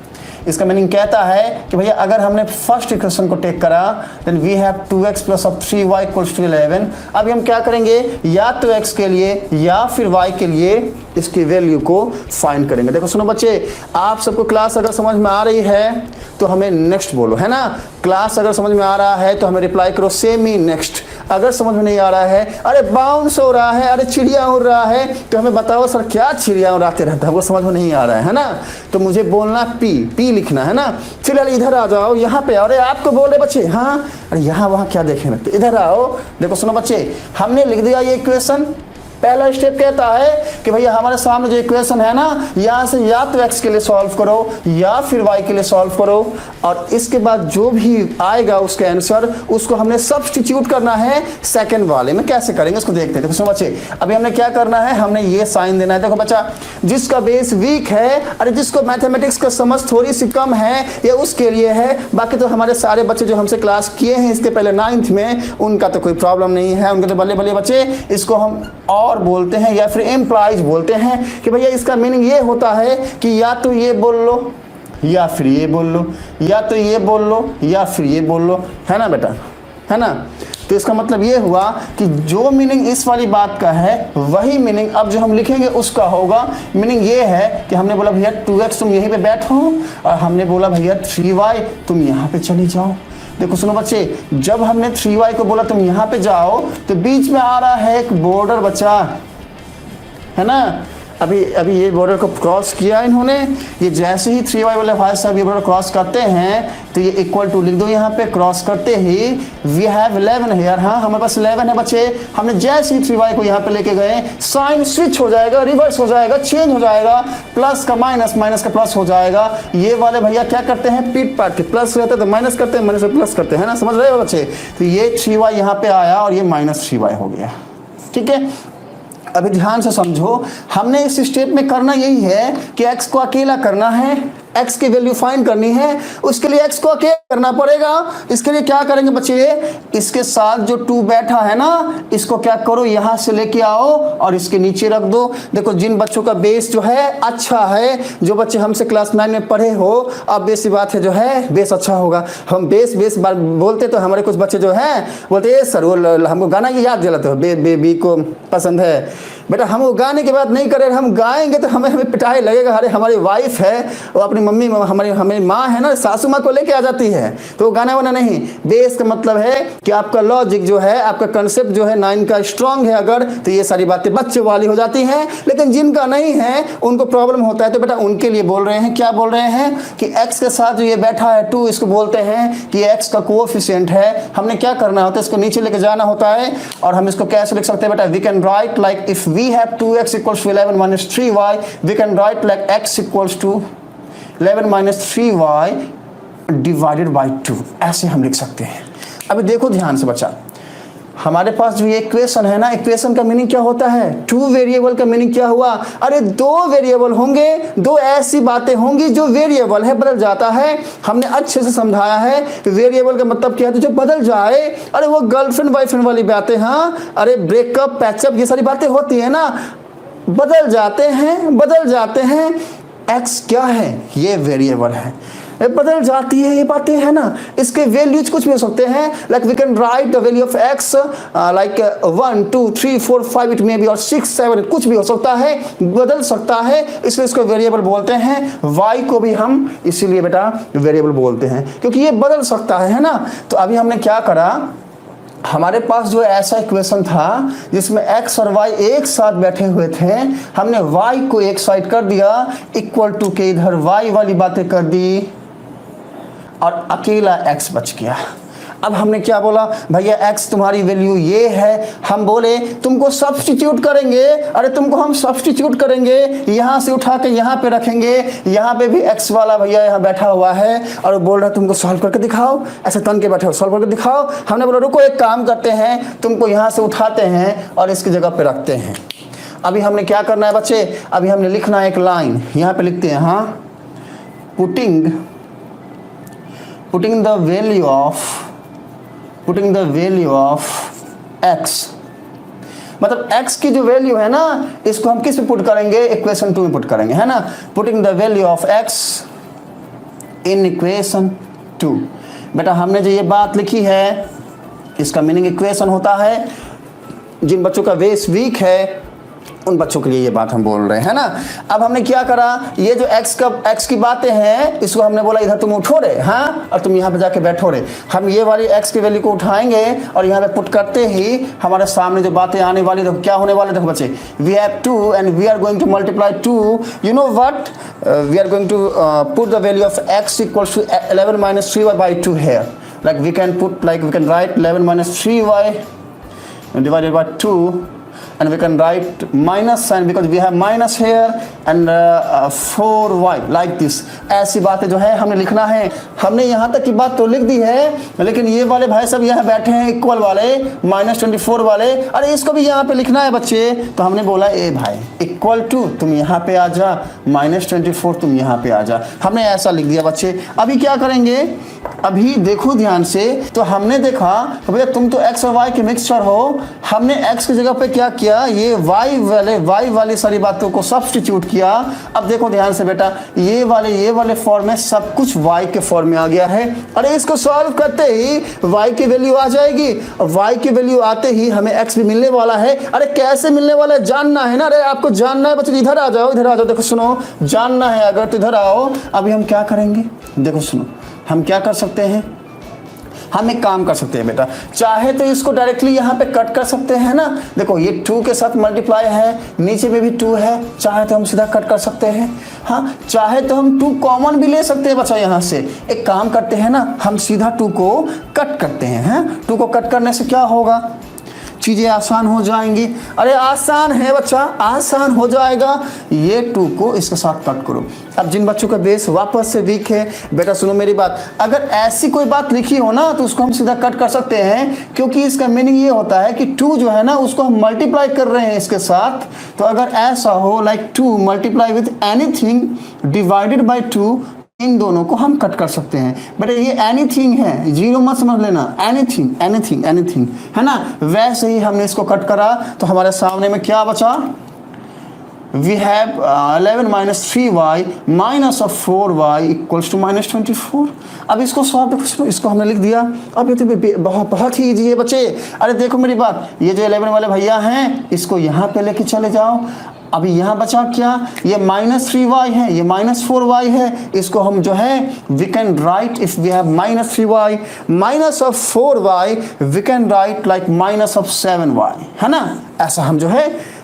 [SPEAKER 1] इसका मीनिंग कहता है कि भैया अगर हमने फर्स्ट इक्वेशन को टेक करा, then we have 2x plus of 3y equals to 11। अभी हम क्या करेंगे, या तो x के लिए या फिर y के लिए इसकी वैल्यू को फाइंड करेंगे। देखो सुनो बच्चे, आप सबको क्लास अगर समझ में आ रही है तो हमें नेक्स्ट बोलो, है ना। क्लास अगर समझ में आ रहा है तो हमें रिप्लाई करो सेम ही नेक्स्ट। अगर समझ में नहीं आ रहा है, अरे बाउंस हो रहा है, अरे चिड़िया उड़ रहा है, तो हमें बताओ सर क्या चिड़िया उड़ाते रहता है, हमको समझ में नहीं आ रहा है ना। तो मुझे बोलना पी लिखना, है ना। फिलहाल इधर आ जाओ, यहाँ पे, अरे आपको बोल रहे बच्चे, हाँ अरे यहाँ वहाँ क्या देखे रखते, इधर आओ। देखो सुनो बच्चे, हमने लिख दिया ये इक्वेशन। पहला स्टेप कहता है कि भैया हमारे सामने जो इक्वेशन है ना, यहाँ से या तो x के लिए सॉल्व करो या फिर y के लिए सॉल्व करो, और इसके बाद जो भी आएगा उसका आंसर, उसको हमने सब्स्टिट्यूट करना है सेकंड वाले में। कैसे करेंगे उसको देखते हैं। देखो सुनो बच्चे, अभी हमने क्या करना है, हमने ये साइन देना है। देखो बच्चा, जिसका बेस वीक है, अरे जिसको मैथमेटिक्स का समझ थोड़ी सी कम है, ये उसके लिए है। बाकी तो हमारे सारे बच्चे जो हमसे क्लास किए हैं इसके पहले 9th में, उनका तो कोई प्रॉब्लम नहीं है, उनके तो बल्ले बल्ले बच्चे। इसको हम और बोलते हैं या फिर एम्प्लॉइज बोलते हैं कि भैया इसका मीनिंग ये होता है कि या तो ये बोल लो या फिर ये बोल लो, या तो ये बोल लो या फिर ये बोल लो, है ना बेटा, है ना। तो इसका मतलब ये हुआ कि जो मीनिंग इस वाली बात का है वही मीनिंग अब जो हम लिखेंगे उसका होगा। मीनिंग ये है कि हमने बोला भैया 2x तुम यहीं पे बैठो, और हमने बोला भैया 3y तुम यहाँ पे चली जाओ। देखो सुनो बच्चे, जब हमने 3y को बोला तुम यहाँ पे जाओ, तो बीच में आ रहा है एक बॉर्डर बच्चा, है ना। अभी ये बॉर्डर को क्रॉस किया इन्होंने, ये जैसे ही 3y वाले भाई साहब ये बॉर्डर क्रॉस करते हैं तो ये इक्वल टू लिख दो यहाँ पे। क्रॉस करते ही वी हैव 11 हियर, हाँ हमारे पास 11 है बच्चे। हमने जैसे ही 3y को यहाँ पे लेके गए, साइन स्विच हो जाएगा, रिवर्स हो जाएगा, चेंज हो जाएगा, प्लस का माइनस, माइनस का प्लस हो जाएगा। ये वाले भैया क्या करते हैं, पीट पाट के, प्लस रहते तो माइनस करते हैं, माइनस से प्लस करते हैं ना, समझ रहे हो बच्चे। तो ये 3y यहाँ पे आया और ये -3y हो गया, ठीक है। अभी ध्यान से समझो, हमने इस स्टेप में करना यही है कि x को अकेला करना है, x की वैल्यू फाइंड करनी है, उसके लिए x को अकेला करना पड़ेगा। इसके लिए क्या करेंगे बच्चे, इसके साथ जो 2 बैठा है ना, इसको क्या करो, यहाँ से लेके आओ और इसके नीचे रख दो। देखो जिन बच्चों का बेस जो है अच्छा है, जो बच्चे हमसे क्लास 9 में पढ़े हो, अब बेस बात है जो है बेस अच्छा होगा। हम बेस बोलते तो हमारे कुछ बच्चे जो हैं बोलते सर वो हमको गाना ये याद दिलाते हो, बेबी को पसंद है बेटा हम वो गाने की बात नहीं कर रहे, हम गाएंगे तो हमें पिटाई लगेगा। अरे हमारी वाइफ है, वो अपनी मम्मी हमारी माँ है ना, सासू माँ को लेके आ जाती है, तो वो गाना वाना नहीं। बेस का मतलब है कि आपका लॉजिक जो है, आपका कंसेप्ट जो है 9 का स्ट्रांग है अगर, तो ये सारी बातें बच्चे वाली हो जाती हैं। लेकिन जिनका नहीं है उनको प्रॉब्लम होता है, तो बेटा उनके लिए बोल रहे हैं, क्या बोल रहे हैं कि x के साथ जो ये बैठा है 2, इसको बोलते हैं कि x का कोएफिशिएंट है। हमने क्या करना होता है, इसको नीचे लेके जाना होता है। और हम इसको कैसे लिख सकते हैं बेटा, we can write like if we have 2x equals to 11 minus 3y, we can write like x equals to 11 minus 3y divided by 2, ऐसे हम लिख सकते हैं। अभी देखो ध्यान से बच्चा, हमारे पास जो ये इक्वेशन है ना, इक्वेशन का मीनिंग क्या होता है, 2 वेरिएबल का मीनिंग क्या हुआ, अरे 2 वेरिएबल होंगे, 2 ऐसी बातें होंगी जो वेरिएबल है बदल जाता है। हमने अच्छे से समझाया है कि वेरिएबल का मतलब क्या है, तो जो बदल जाए। अरे वो गर्लफ्रेंड बॉयफ्रेंड वाली बातें, हाँ, अरे ब्रेकअप पैचअप ये सारी बातें होती है ना, बदल जाते हैं। एक्स क्या है, ये वेरिएबल है, बदल जाती है ये बातें है ना। इसके वैल्यूज कुछ भी हो सकते हैं, like we can write the value of x like 1 2 3 4 5 it may be, और 6 7 कुछ भी हो सकता है, बदल सकता है, इसलिए इसको वेरिएबल बोलते हैं। वाई को भी हम इसीलिए बेटा वेरिएबल बोलते हैं क्योंकि ये बदल सकता है ना। तो अभी हमने क्या करा, हमारे पास जो ऐसा इक्वेशन था जिसमें x और y एक साथ बैठे हुए थे, हमने y को एक साइड कर दिया, इक्वल टू के इधर y वाली बातें कर दी और अकेला x बच गया। अब हमने क्या बोला, भैया x तुम्हारी वैल्यू ये है, हम बोले तुमको सब्स्टिट्यूट करेंगे। अरे तुमको हम सब्स्टिट्यूट करेंगे, यहाँ से उठा के यहाँ पे रखेंगे, यहाँ पे भी x वाला भैया यहाँ बैठा हुआ है और बोल रहा है तुमको सॉल्व करके दिखाओ, ऐसे तन के बैठे हो, सॉल्व करके दिखाओ। हमने बोला रुको एक काम करते हैं, तुमको यहाँ से उठाते हैं और इसकी जगह पे रखते हैं। अभी हमने क्या करना है बच्चे, अभी हमने लिखना है एक लाइन, यहाँ पे लिखते हैं, हाँ, putting the value of x, मतलब x की जो वैल्यू है ना, इसको हम किस में पुट करेंगे, इक्वेशन 2 में पुट करेंगे, है ना। Putting the value of x in equation 2। बेटा हमने जो ये बात लिखी है, इसका मीनिंग इक्वेशन होता है, जिन बच्चों का बेस वीक है उन बच्चों के लिए ये बात हम बोल रहे हैं ना। अब हमने क्या करा, ये जो x की बातें हैं, इसको हमने बोला इधर तुम उठो रे, हाँ, और तुम यहाँ पे जाके बैठो रे। हम ये वाली x की वैल्यू को उठाएंगे और यहाँ पे पुट करते ही हमारे सामने जो बातें आने वाली, देखो क्या होने वाले, देखो बच्चे, we have 2 and we are going to multiply 2, you know what, we are going to put the value of x equals to 11 minus 3y by 2 here, like we can write 11 minus 3y divided by 2, and we can write minus sign because we have minus here and 4y like this। ऐसी बातें जो है हमने लिखना है। हमने यहाँ तक की बात तो लिख दी है, लेकिन ये वाले भाई सब यहाँ बैठे हैं इक्वल वाले, -24 वाले, अरे इसको भी यहाँ पे लिखना है बच्चे। तो हमने बोला ए भाई इक्वल टू तुम यहाँ पे आ जा, -24 तुम यहाँ पे आ जा, हमने ऐसा लिख दिया बच्चे। अभी क्या करेंगे, अभी देखो ध्यान से, तो हमने देखा तो भैया तुम तो x और y के मिक्सचर हो, हमने x की जगह पे क्या किया, ये y वाली सारी बातों को सब्स्टिट्यूट किया। अब देखो ध्यान से बेटा, ये वाले फॉर्म में सब कुछ y के फॉर्म में आ गया है। अरे इसको सॉल्व करते ही y की वैल्यू आ जाएगी, और y की वैल्यू आते ही हमें x भी मिलने वाला है। अरे कैसे मिलने वाला है जानना है ना, अरे आपको जानना है बच्चे, इधर आ जाओ, देखो सुनो, जानना है अगर तो इधर आओ। अभी हम क्या करेंगे, देखो सुनो, हम क्या कर सकते हैं, हम एक काम कर सकते हैं बेटा, चाहे तो इसको डायरेक्टली यहाँ पे कट कर सकते हैं ना, देखो ये 2 के साथ मल्टीप्लाई है, नीचे में भी 2 है, चाहे तो हम सीधा कट कर सकते हैं, हाँ, चाहे तो हम 2 कॉमन भी ले सकते हैं बच्चा। यहाँ से एक काम करते हैं ना, हम सीधा 2 को कट करते हैं, 2 को कट करने से क्या होगा, चीज़ें आसान हो जाएंगी। अरे आसान है बच्चा, आसान हो जाएगा, ये 2 को इसके साथ कट करो। अब जिन बच्चों का बेस वापस से वीक है, बेटा सुनो मेरी बात, अगर ऐसी कोई बात लिखी हो ना तो उसको हम सीधा कट कर सकते हैं, क्योंकि इसका मीनिंग ये होता है कि 2 जो है ना उसको हम मल्टीप्लाई कर रहे हैं इसके साथ। तो अगर ऐसा हो like 2 multiply with anything divided by 2, इन दोनों को हम कट कर सकते हैं। बेटा ये एनीथिंग है, जीरो मत समझ लेना, एनीथिंग है ना। वैसे ही हमने इसको कट करा तो हमारे सामने में क्या बचा, we have 11 minus 3y minus of 4y equals to minus 24। अब इसको सॉल्व देखो, इसको हमने लिख दिया। अब ये तो बहुत ही ईजी है बच्चे। अरे देखो मेरी बात, ये जो 11 वाले भैया हैं इसको यहाँ पे लेके चले जाओ। अभी यहाँ बचा क्या, ये माइनस 3y है, ये माइनस 4y है, इसको हम जो है we can write if we have minus 3y minus of 4y we can write like minus of 7y, है ना। ऐसा हम जो है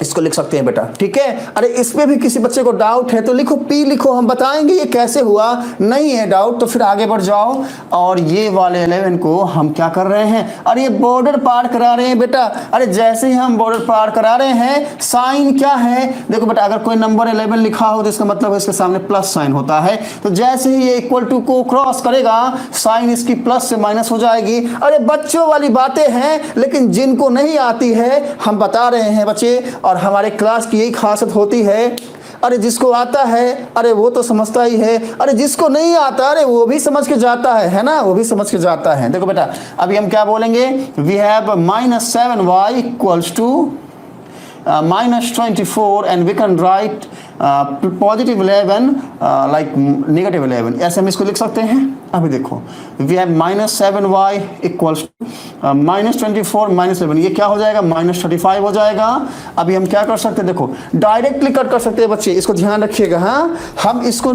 [SPEAKER 1] इसको लिख सकते हैं बेटा, ठीक है। अरे इसमें भी किसी बच्चे को डाउट है तो लिखो P लिखो, हम बताएंगे ये कैसे हुआ। नहीं है डाउट तो फिर आगे बढ़ जाओ। और ये वाले 11 को हम क्या कर रहे हैं, अरे ये बॉर्डर पार करा रहे हैं बेटा। अरे जैसे ही हम बॉर्डर पार करा रहे हैं साइन क्या है, देखो बेटा अगर कोई नंबर 11 लिखा हो तो इसका मतलब इसके सामने प्लस साइन होता है। तो जैसे ही ये इक्वल टू को क्रॉस करेगा साइन इसकी प्लस से माइनस हो जाएगी। अरे बच्चों वाली बातें हैं, लेकिन जिनको नहीं आती है हम बता रहे हैं बच्चे। और हमारे क्लास की यही खासियत होती है, अरे जिसको आता है अरे वो तो समझता ही है, अरे जिसको नहीं आता अरे वो भी समझ के जाता है ना, वो भी समझ के जाता है। देखो बेटा अभी हम क्या बोलेंगे, we have minus 7y equals to minus 24 and we can write positive 11 like negative 11, ऐसे हम इसको लिख सकते हैं। अभी देखो we have minus 7y equals to minus 24 minus 11, ये क्या हो जाएगा माइनस 35 हो जाएगा। अभी हम क्या कर सकते हैं, देखो डायरेक्टली कट कर सकते हैं बच्चे, इसको ध्यान रखिएगा। हाँ हम इसको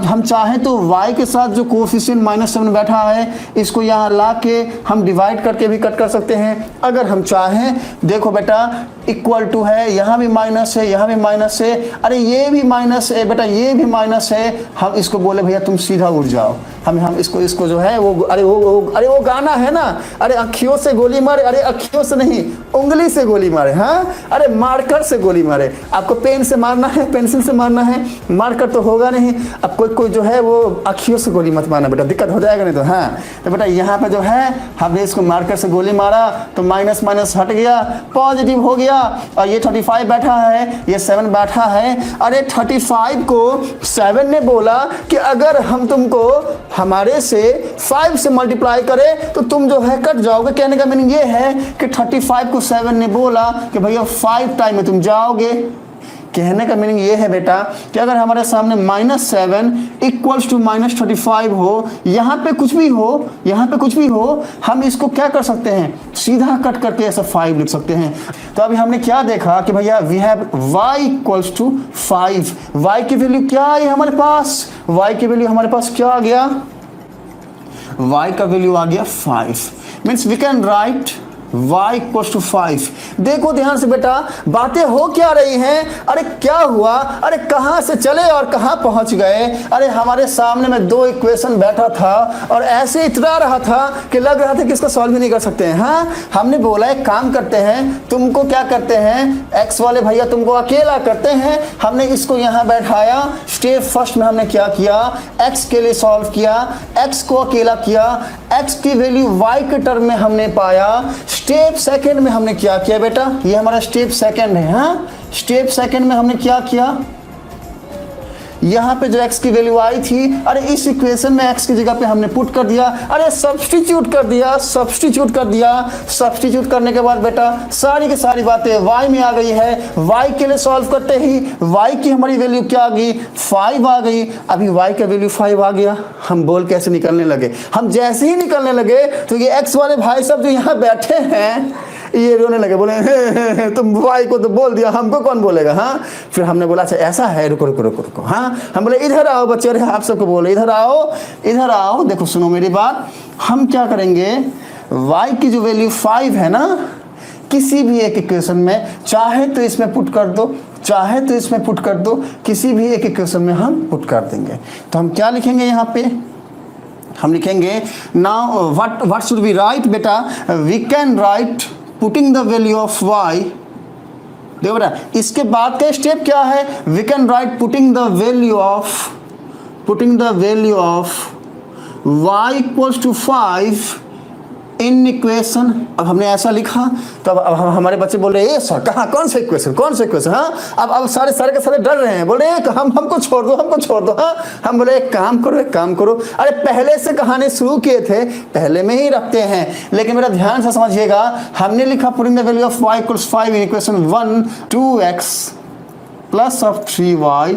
[SPEAKER 1] हम चाहें तो y के साथ जो कोफिशिएंट माइनस 7 बैठा है इसको यहाँ ला के हम डिवाइड करके भी कट कर सकते हैं अगर हम चाहें। देखो बेटा इक्वल टू है, यहाँ भी माइनस है, यहाँ भी माइनस है, अरे ये भी माइनस है बेटा, ये भी माइनस है। हम इसको बोले भैया तुम सीधा उड़ जाओ, हम इसको जो है वो अरे वो गाना है ना, अरे अखियों से गोली मारे, अरे अखियों से नहीं उंगली से गोली मारे। हाँ अरे मार्कर से गोली मारे। आपको पेन से मारना है, पेंसिल से मारना है, मार्कर तो होगा नहीं। अब कोई जो है वो अखियों से गोली मत मारना बेटा, दिक्कत हो जाएगा नहीं तो। हाँ तो बेटा यहाँ पे जो है हमने इसको मार्कर से गोली मारा तो माइनस माइनस हट गया, पॉजिटिव हो गया। और ये 35 बैठा है, ये 7 बैठा है। अरे 35 को 7 ने बोला कि अगर हम तुमको हमारे से 5 से मल्टीप्लाई करें तो तुम जो है कट जाओगे। कहने का मीनिंग ये है कि 35 को 7 ने बोला कि भैया 5 टाइम में तुम जाओगे। कहने का मीनिंग ये है बेटा कि अगर हमारे सामने माइनस 7 इक्वल्स टू माइनस 35 हो, यहाँ पे कुछ भी हो, यहाँ पे कुछ भी हो, हम इसको क्या कर सकते हैं, सीधा कट करके ऐसा 5 लिख सकते हैं। तो अभी हमने क्या देखा कि भैया we have y equals to 5। y की वैल्यू क्या आई हमारे पास, y की वैल्यू हमारे पास क्या आ गया, y का वैल्यू आ गया 5। Means we can write y equals to 5। देखो ध्यान से बेटा बातें हो क्या रही हैं। अरे क्या हुआ, अरे कहाँ से चले और कहाँ पहुँच गए। अरे हमारे सामने में 2 इक्वेशन बैठा था और ऐसे इतरा रहा था कि लग रहा था कि इसको सॉल्व ही नहीं कर सकते हैं। हाँ हमने बोला एक काम करते हैं, तुमको क्या करते हैं, x वाले भैया तुमको अकेला करते हैं। हमने इसको यहाँ बैठाया, स्टेप फर्स्ट में हमने क्या किया, x के लिए सॉल्व किया, x को अकेला किया, x की वैल्यू y के टर्म में हमने पाया। स्टेप सेकंड में हमने क्या किया बेटा, ये हमारा स्टेप सेकंड है। हाँ स्टेप सेकंड में हमने क्या किया, यहाँ पे जो x की वैल्यू आई थी, अरे इस इक्वेशन में x की जगह पे हमने पुट कर दिया, अरे सब्स्टिट्यूट कर दिया, सब्स्टिट्यूट करने के बाद बेटा सारी की सारी बातें y में आ गई है। y के लिए सॉल्व करते ही y की हमारी वैल्यू क्या आ गई, 5 आ गई। अभी y का वैल्यू 5 आ गया, हम बोल कैसे निकलने लगे, हम जैसे ही निकलने लगे तो ये x वाले भाई सब जो यहाँ बैठे हैं ये रोने लगे, बोले तुम y को तो बोल दिया, हमको कौन बोलेगा। हाँ फिर हमने बोला अच्छा ऐसा है, रुको रुको रुको रुको। हाँ हम बोले इधर आओ बच्चे, अरे आप सबको बोले इधर आओ, इधर आओ। देखो सुनो मेरी बात, हम क्या करेंगे, y की जो वैल्यू 5 है ना, किसी भी एक इक्वेशन में चाहे तो इसमें पुट कर दो, चाहे तो इसमें पुट कर दो, किसी भी एक इक्वेशन में हम पुट कर देंगे। तो हम क्या लिखेंगे यहाँ पे, हम लिखेंगे now what should we write बेटा, we can write putting the value of y। देखो बेटा इसके बाद का स्टेप क्या है, we can write putting the value of y equals to 5 in equation. अब हमने ऐसा लिखा तो अब हमारे बच्चे बोल रहे हैं सर कहाँ, कौन सा इक्वेशन। हाँ अब सारे के सारे डर रहे हैं, बोल रहे हैं हमको छोड़ दो। हाँ हम बोले एक काम करो, अरे पहले से कहानी शुरू किए थे, पहले में ही रखते हैं। लेकिन मेरा ध्यान से समझिएगा, हमने लिखा putting the value of y equals 5 in equation 1 2x plus of 3y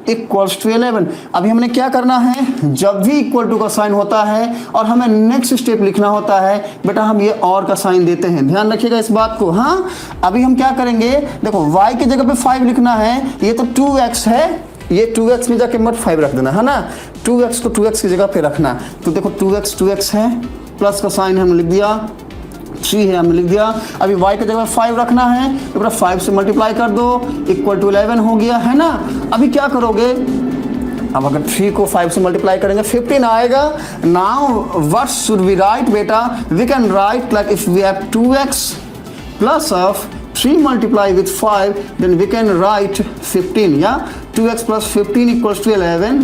[SPEAKER 1] equals to 11। अभी हमने क्या करना है, जब भी इक्वल टू का साइन होता है और हमें नेक्स्ट स्टेप लिखना होता है बेटा, हम ये और का साइन देते हैं, ध्यान रखिएगा इस बात को। हाँ, अभी हम क्या करेंगे, देखो y की जगह पे 5 लिखना है, ये तो 2x है, ये 2x में जाके मत 5 रख देना, है ना, 2x को 2x की जगह पे रखना। तो देखो 2x है, प्लस का साइन हमने लिख दिया, 3 है हमने लिख दिया। अभी y की जगह 5 रखना है, तो बेटा 5 से मल्टीप्लाई कर दो, इक्वल टू 11 हो गया, है ना। अभी क्या करोगे, अब अगर 3 को 5 से मल्टीप्लाई करेंगे 15 आएगा। Now what should we write बेटा, we can write like if we have 2x plus of 3 multiply with 5, then we can write 15, yeah, 2x plus 15 equals to 11,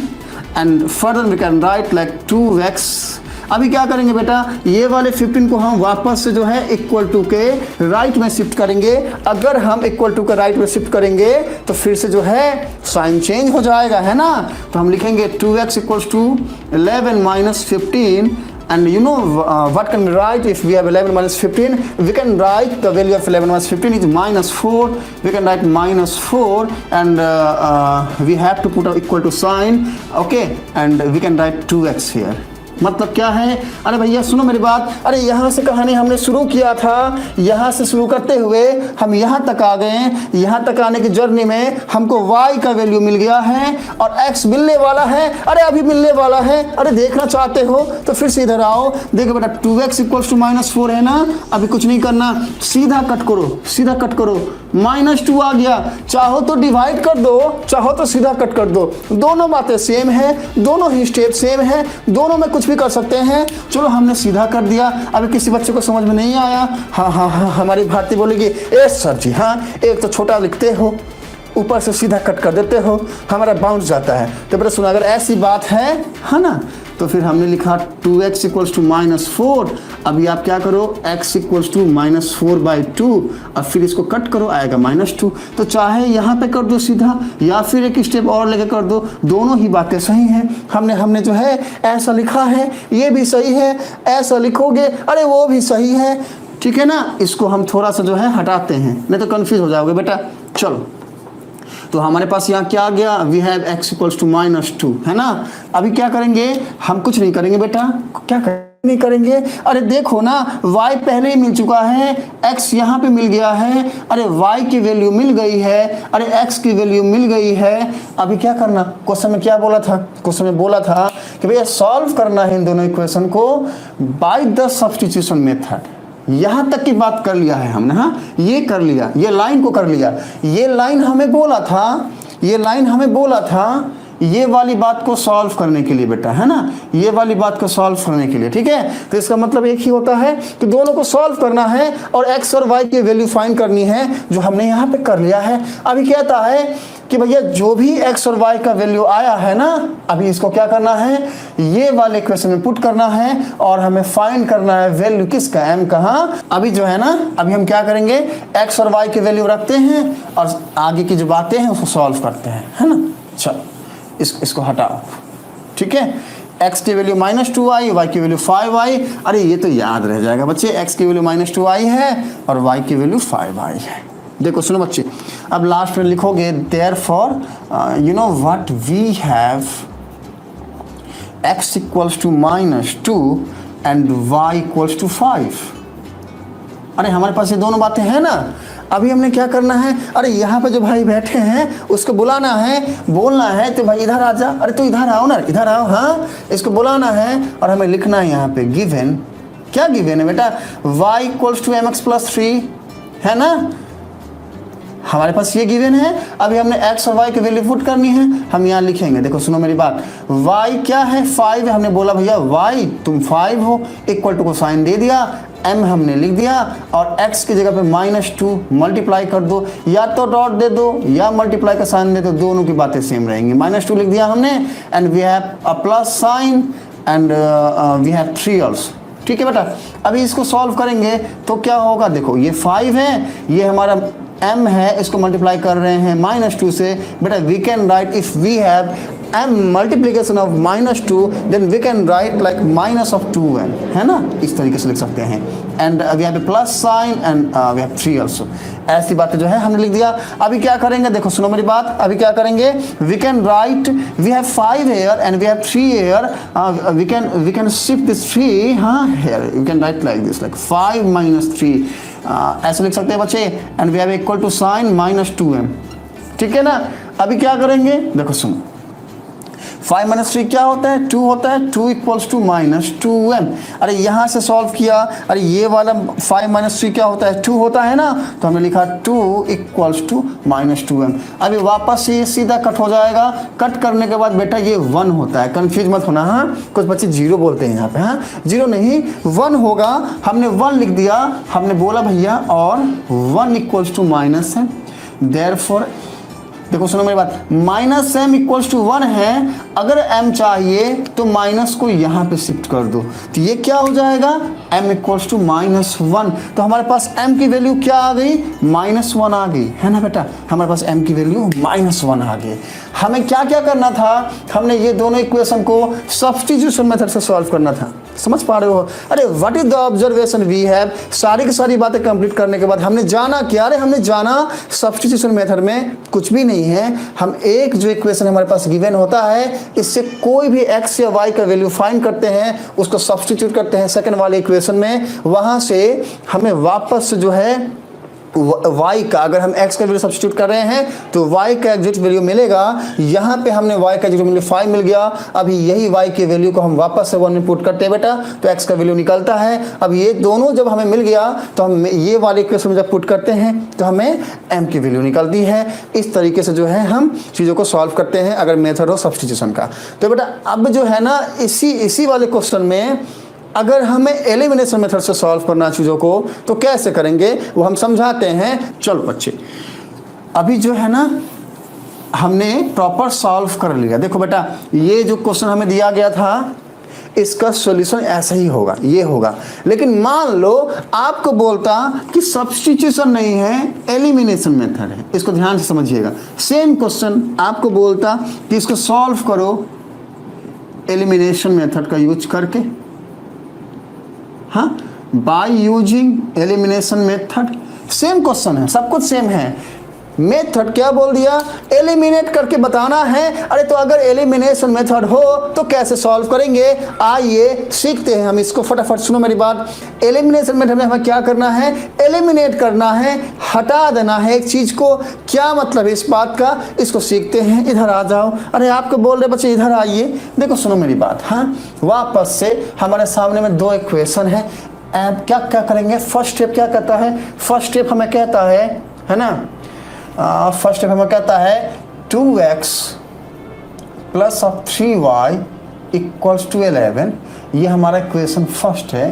[SPEAKER 1] and further we can write like 2x। अभी क्या करेंगे बेटा, ये वाले 15 को हम वापस से जो है इक्वल टू के राइट में शिफ्ट करेंगे। अगर हम इक्वल टू के राइट में शिफ्ट करेंगे तो फिर से जो है साइन चेंज हो जाएगा, है ना। तो हम लिखेंगे 2x equals to 11 minus 15, and you know what can we write if we have 11 minus 15, we can write the value of 11 minus 15 is minus 4, we can write minus 4, and we have to put an equal to sign, okay, and we can write 2x here। मतलब क्या है, अरे भैया सुनो मेरी बात, अरे यहाँ से कहानी हमने शुरू किया था, यहाँ से शुरू करते हुए हम यहाँ तक आ गए, यहाँ तक आने की जर्नी में हमको y का वैल्यू मिल गया है और x मिलने वाला है। अरे अभी मिलने वाला है, अरे देखना चाहते हो तो फिर से इधर आओ, देखो बेटा 2x इक्वल्स टू -4 है ना। अभी कुछ नहीं करना, सीधा कट करो, सीधा कट करो, -2 आ गया, चाहो तो डिवाइड कर दो, चाहो तो सीधा कट कर दो, दोनों बातें सेम है, दोनों ही स्टेप सेम है, दोनों में कुछ भी कर सकते हैं। चलो हमने सीधा कर दिया। अभी किसी बच्चे को समझ में नहीं आया, हाँ हाँ हाँ, हमारी भारती बोलेगी ए सर जी, हाँ एक तो छोटा लिखते हो, ऊपर से सीधा कट कर देते हो, हमारा बाउंस जाता है। तो बेटा सुना, अगर ऐसी बात है ना, तो फिर हमने लिखा 2x इक्वल्स टू -4। अभी आप क्या करो, x इक्वल्स टू -4/2 और फिर इसको कट करो, आएगा -2। तो चाहे यहाँ पे कर दो सीधा, या फिर एक स्टेप और लेके कर दो, दोनों ही बातें सही हैं। हमने जो है ऐसा लिखा है, ये भी सही है, ऐसा लिखोगे अरे वो भी सही है, ठीक है ना। इसको हम थोड़ा सा जो है हटाते हैं, नहीं तो कन्फ्यूज हो जाओगे बेटा। चलो, तो हमारे पास यहाँ क्या आ गया, we have x equals to -2, है ना। अभी क्या करेंगे, हम कुछ नहीं करेंगे बेटा, क्या नहीं करेंगे, अरे देखो ना y पहले ही मिल चुका है, x यहाँ पे मिल गया है, अरे y की वैल्यू मिल गई है, अरे x की वैल्यू मिल गई है। अभी क्या करना, क्वेश्चन में क्या बोला था, क्वेश्चन में बोला था कि भैया सॉल्व करना है इन दोनों इक्वेशन को बाय द सब्स्टिट्यूशन मेथड। यहाँ तक की बात कर लिया है हमने, हाँ ये कर लिया, ये लाइन को कर लिया, ये लाइन हमें बोला था, ये लाइन हमें बोला था ये वाली बात को सॉल्व करने के लिए बेटा, है ना, ये वाली बात को सॉल्व करने के लिए, ठीक है। तो इसका मतलब एक ही होता है कि दोनों को सॉल्व करना है और x और y की वैल्यू फाइंड करनी है, जो हमने यहाँ पे कर लिया है। अभी कहता है कि भैया जो भी x और y का वैल्यू आया है ना, अभी इसको क्या करना है, ये वाले इक्वेशन में पुट करना है और हमें फाइंड करना है वैल्यू किसका, m का। हाँ अभी जो है ना, अभी हम क्या करेंगे, x और y की वैल्यू रखते हैं और आगे की जो बातें हैं उसको सॉल्व करते हैं, है ना। चलो इसको हटाओ, ठीक है। x की वैल्यू -2i, y की वैल्यू 5i। अरे ये तो याद रह जाएगा बच्चे, x की वैल्यू -2i है और y की वैल्यू 5i है। देखो सुनो बच्चे, अब लास्ट में लिखोगे therefore you know what we have x equals to -2 and y equals to 5। अरे हमारे पास ये दोनों बातें हैं ना। अभी हमने क्या करना है, अरे यहाँ पे जो भाई बैठे हैं उसको बुलाना है, बोलना है तो भाई इधर आ जा, अरे तू इधर आओ ना, इधर आओ, हाँ इसको बुलाना है और हमें लिखना है यहाँ पे गिवन। क्या गिवन है बेटा, y equals to mx plus 3, है ना, हमारे पास ये गिवन है। अभी हमने x और y की वैल्यू पुट करनी है, हम यहाँ लिखेंगे, देखो सुनो मेरी बात, y क्या है 5 है, हमने बोला भैया y तुम 5 हो, इक्वल टू को साइन दे दिया, m हमने लिख दिया और x की जगह पे -2 मल्टीप्लाई कर दो, या तो डॉट दे दो या मल्टीप्लाई का साइन दे दो, दोनों की बातें सेम रहेंगी। -2 लिख दिया हमने and we have a plus sign and we have 3 also, ठीक है बेटा। अभी इसको सॉल्व करेंगे तो क्या होगा, देखो ये 5 है, ये हमारा m है, इसको मल्टीप्लाई कर रहे हैं -2 से, बेटा we can write if we have m multiplication of -2 then we can write like -2m, है ना, इस तरीके से लिख सकते हैं। And we have a plus sign and we have 3 also. ऐसी बातें जो है हमने लिख दिया। अभी क्या करेंगे, देखो सुनो मेरी बात, अभी क्या करेंगे, we can write, we have 5 here and we have 3 here, we can shift this 3 हाँ here, we can write like this, like 5 - 3 ऐसे लिख सकते हैं बच्चे। And we have equal to sign -2m, ठीक है ना। अभी क्या करेंगे, देखो सुनो, 5 - 3 क्या होता है, 2 होता है, 2 इक्वल्स टू -2m। अरे यहाँ से सॉल्व किया, अरे ये वाला 5 - 3 क्या होता है, 2 होता है ना, तो हमने लिखा 2 इक्वल्स टू -2m। अभी वापस ये सीधा कट हो जाएगा, कट करने के बाद बेटा ये 1 होता है, कंफ्यूज मत होना। हाँ, कुछ बच्चे 0 बोलते हैं यहाँ पे, हाँ 0 नहीं 1 होगा, हमने 1 लिख दिया, हमने बोला भैया और 1 इक्वल्स टू -m, देयरफॉर देखो सुनो मेरी बात, -m इक्वल्स टू 1 है, अगर m चाहिए तो माइनस को यहाँ पे शिफ्ट कर दो, तो ये क्या हो जाएगा, m इक्वल्स टू -1। तो हमारे पास m की वैल्यू क्या आ गई, -1 आ गई, है ना बेटा, हमारे पास m की वैल्यू -1 आ गई। हमें क्या क्या करना था, हमने ये दोनों इक्वेशन को सब्स्टिट्यूशन मेथड से सॉल्व करना था, समझ पा रहे हो। अरे what is the observation we have, सारी की सारी बातें कंप्लीट करने के बाद हमने जाना क्या, अरे हमने जाना सब्स्टिट्यूशन मेथड में कुछ भी नहीं है, हम एक जो इक्वेशन हमारे पास गिवन होता है, इससे कोई भी x या y का वैल्यू फाइंड करते हैं, उसको सब्स्टिट्यूट करते हैं सेकंड वाले इक्वेशन में, वहां से हमें वापस जो है y का, अगर हम x का वैल्यू सब्स्टिट्यूट कर रहे हैं तो y का एग्जैक्ट वैल्यू मिलेगा। यहाँ पे हमने y का एग्जैक्ट वैल्यू 5 मिल गया, अभी यही y के वैल्यू को हम वापस से 1 में पुट करते हैं बेटा, तो x का वैल्यू निकलता है। अब ये दोनों जब हमें मिल गया तो हम ये वाले इक्वेशन में जब पुट करते हैं तो हमें m की वैल्यू निकलती है। इस तरीके से जो है हम चीज़ों को सॉल्व करते हैं अगर मेथड हो सब्स्टिट्यूशन का। तो बेटा अब जो है ना इसी वाले क्वेश्चन में अगर हमें एलिमिनेशन मेथड से सॉल्व करना चीज़ों को तो कैसे करेंगे वो हम समझाते हैं। चलो बच्चे, अभी जो है ना हमने प्रॉपर सॉल्व कर लिया। देखो बेटा, ये जो क्वेश्चन हमें दिया गया था इसका सॉल्यूशन ऐसा ही होगा, ये होगा। लेकिन मान लो आपको बोलता कि सब्स्टिट्यूशन नहीं है, एलिमिनेशन मेथड है, इसको ध्यान से समझिएगा। सेम क्वेश्चन आपको बोलता कि इसको सॉल्व करो एलिमिनेशन मेथड का यूज करके, हाँ, by using elimination method. Same question है, सब कुछ सेम है। मेथड क्या बोल दिया, एलिमिनेट करके बताना है। अरे तो अगर एलिमिनेशन मेथड हो तो कैसे सॉल्व करेंगे, आइए सीखते हैं हम इसको फटाफट। सुनो मेरी बात, एलिमिनेशन मेथड में हमें क्या करना है, एलिमिनेट करना है, हटा देना है एक चीज को। क्या मतलब है इस बात का, इसको सीखते हैं। इधर आ जाओ, अरे आपको बोल रहे बच्चे इधर आइए। देखो सुनो मेरी बात, हाँ वापस से हमारे सामने में 2 इक्वेशन है। अब क्या क्या करेंगे, फर्स्ट स्टेप क्या कहता है, फर्स्ट स्टेप हमें कहता है ना, फर्स्ट स्टेप हमें कहता है 2x plus of 3y equals to 11, ये हमारा इक्वेशन फर्स्ट है।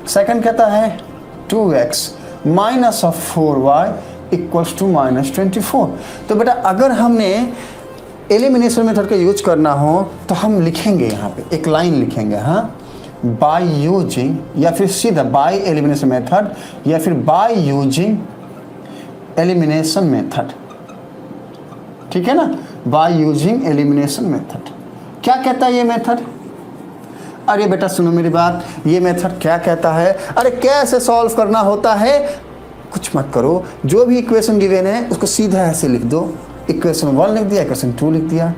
[SPEAKER 1] सेकंड कहता है 2x minus of 4y equals to -24। तो बेटा अगर हमने एलिमिनेशन मेथड का यूज करना हो तो हम लिखेंगे यहाँ पे एक लाइन लिखेंगे, हाँ, बाय यूजिंग, या फिर सीधा बाय एलिमिनेशन मेथड, या फिर बाय यूजिंग एलिमिनेशन मेथड, ठीक है ना, बाय यूजिंग एलिमिनेशन मेथड। क्या कहता है ये मेथड, अरे बेटा सुनो मेरी बात, ये मेथड क्या कहता है, अरे कैसे सॉल्व करना होता है, कुछ मत करो, जो भी इक्वेशन गिवन है उसको सीधा ऐसे लिख दो। इक्वेशन 1 लिख दिया, इक्वेशन 2 लिख दिया।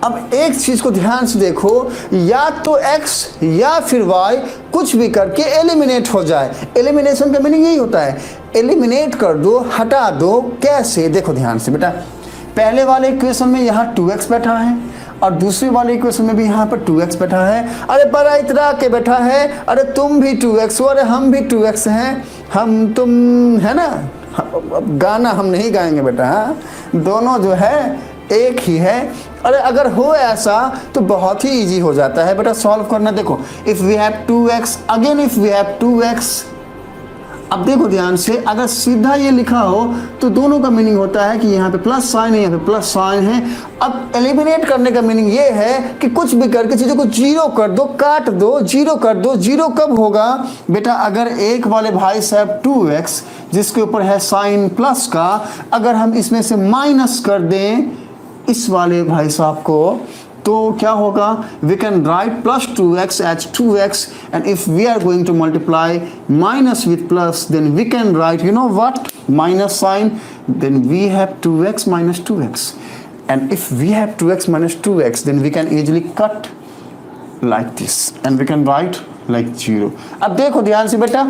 [SPEAKER 1] अब एक चीज को ध्यान से देखो, या तो x या फिर y कुछ भी करके एलिमिनेट हो जाए। एलिमिनेशन का मीनिंग यही होता है, एलिमिनेट कर दो, हटा दो। कैसे, देखो ध्यान से बेटा, पहले वाले इक्वेशन में यहाँ 2x बैठा है और दूसरे वाले इक्वेशन में भी यहाँ पर 2x बैठा है। अरे बड़ा इतरा के बैठा है, अरे तुम भी 2x हो, अरे हम भी 2x हैं, हम तुम, है ना। अब गाना हम नहीं गाएंगे बेटा, हाँ दोनों जो है एक ही है। अरे अगर हो ऐसा तो बहुत ही इजी हो जाता है बेटा सॉल्व करना। देखो if we have 2x, again if we have 2x। अब देखो ध्यान से, अगर सीधा ये लिखा हो तो दोनों का मीनिंग होता है कि यहाँ पे प्लस साइन है, यहाँ पे प्लस साइन है। अब एलिमिनेट करने का मीनिंग ये है कि कुछ भी करके चीज़ों को जीरो कर दो, काट दो, जीरो कर दो। जीरो कब होगा बेटा, अगर एक वाले भाई साहब 2x जिसके ऊपर है साइन प्लस का, अगर हम इसमें से माइनस कर दें इस वाले भाई साहब को, तो क्या होगा, we can write plus 2x as 2x, and if we are going to multiply minus with plus, then we can write you know what, minus sign, then we have 2x minus 2x, and if we have 2x minus 2x, then we can easily cut like this and we can write like 0. अब देखो ध्यान से बेटा,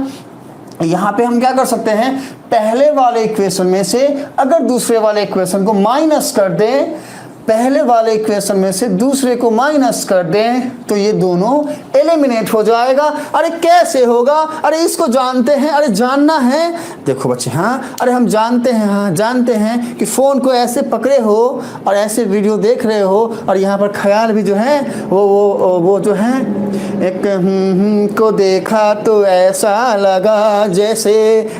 [SPEAKER 1] यहाँ पे हम क्या कर सकते हैं, पहले वाले इक्वेशन में से अगर दूसरे वाले इक्वेशन को माइनस कर दें, पहले वाले इक्वेशन में से दूसरे को माइनस कर दें, तो ये दोनों एलिमिनेट हो जाएगा। अरे कैसे होगा, अरे इसको जानते हैं, अरे जानना है, देखो बच्चे, हाँ अरे हम जानते हैं, हाँ जानते हैं कि फ़ोन को ऐसे पकड़े हो और ऐसे वीडियो देख रहे हो, और यहाँ पर ख्याल भी जो है वो जो है एक को देखा तो ऐसा लगा जैसे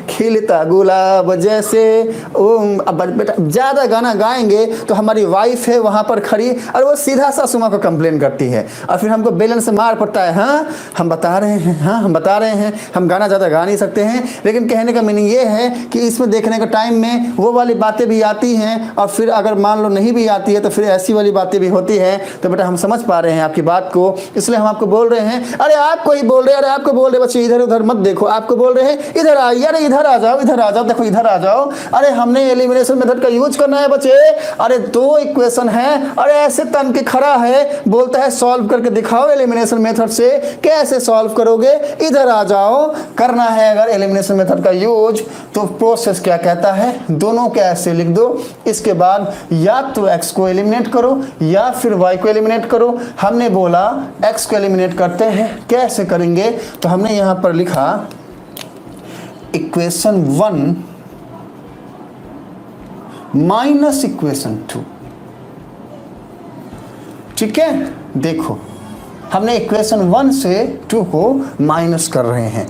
[SPEAKER 1] खिलता गुलाब जैसे। अब बेटा ज़्यादा गाना गाएंगे तो हमारी वाइफ है वहाँ पर खड़ी और वो सीधा सासुमा को कंप्लेन करती है और फिर हमको बेलन से मार पड़ता है। हाँ हम बता रहे हैं, हाँ हम बता रहे हैं, हम गाना ज़्यादा गा नहीं सकते हैं, लेकिन कहने का मीनिंग ये है कि इसमें देखने के टाइम में वो वाली बातें भी आती हैं, और फिर अगर मान लो नहीं भी आती है तो फिर ऐसी वाली बातें भी होती हैं। तो बेटा हम समझ पा रहे हैं आपकी बात को, इसलिए हम आपको बोल रहे हैं, अरे आपको ही बोल रहे हैं, अरे आपको बोल रहे बच्चे, इधर उधर मत देखो, आपको बोल रहे हैं इधर आइए, अरे इधर आ जाओ, इधर आ जाओ, देखो इधर आ जाओ। अरे हमने एलिमिनेशन मेथड का यूज करना है बच्चे। अरे दो इक्वेशन है, अरे ऐसे तन के खड़ा है, बोलता है सॉल्व करके दिखाओ एलिमिनेशन मेथड से, कैसे सॉल्व करोगे, इधर आ जाओ। करना है अगर एलिमिनेशन मेथड का यूज, तो प्रोसेस क्या कहता है, दोनों को ऐसे लिख दो, इसके बाद या तो x को एलिमिनेट करो या फिर y को एलिमिनेट करो। हमने बोला x को एलिमिनेट करते हैं, कैसे करेंगे, तो हमने यहां पर लिखा इक्वेशन 1 माइनस इक्वेशन 2। ठीक है, देखो हमने इक्वेशन 1 से 2 को माइनस कर रहे हैं,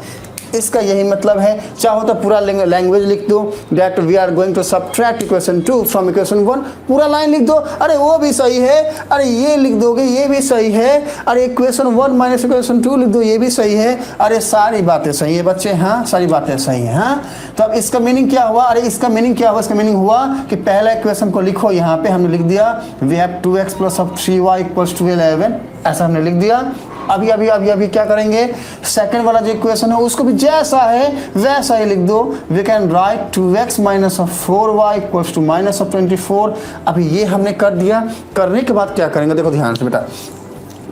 [SPEAKER 1] इसका यही मतलब है। चाहो तो पूरा लैंग्वेज लिख दो, that we are going to subtract equation 2 from equation 1, पूरा लाइन लिख दो। अरे वो भी सही है, अरे ये लिख दोगे ये भी सही है, अरे इक्वेशन 1 माइनस इक्वेशन 2 लिख दो ये भी सही है। अरे सारी बातें सही है बच्चे, हाँ सारी बातें सही हैं। हाँ तो अब इसका मीनिंग क्या हुआ, अरे इसका मीनिंग क्या हुआ, इसका मीनिंग हुआ कि पहला इक्वेशन को लिखो, यहाँ पे हमने लिख दिया we have 2x plus of 3y equals to 11, ऐसा हमने लिख दिया। अभी अभी अभी अभी क्या करेंगे, सेकंड वाला जो इक्वेशन है उसको भी जैसा है वैसा ही लिख दो, we can write 2x minus of 4y equals to minus of 24। अभी ये हमने कर दिया, करने के बाद क्या करेंगे, देखो ध्यान से बेटा,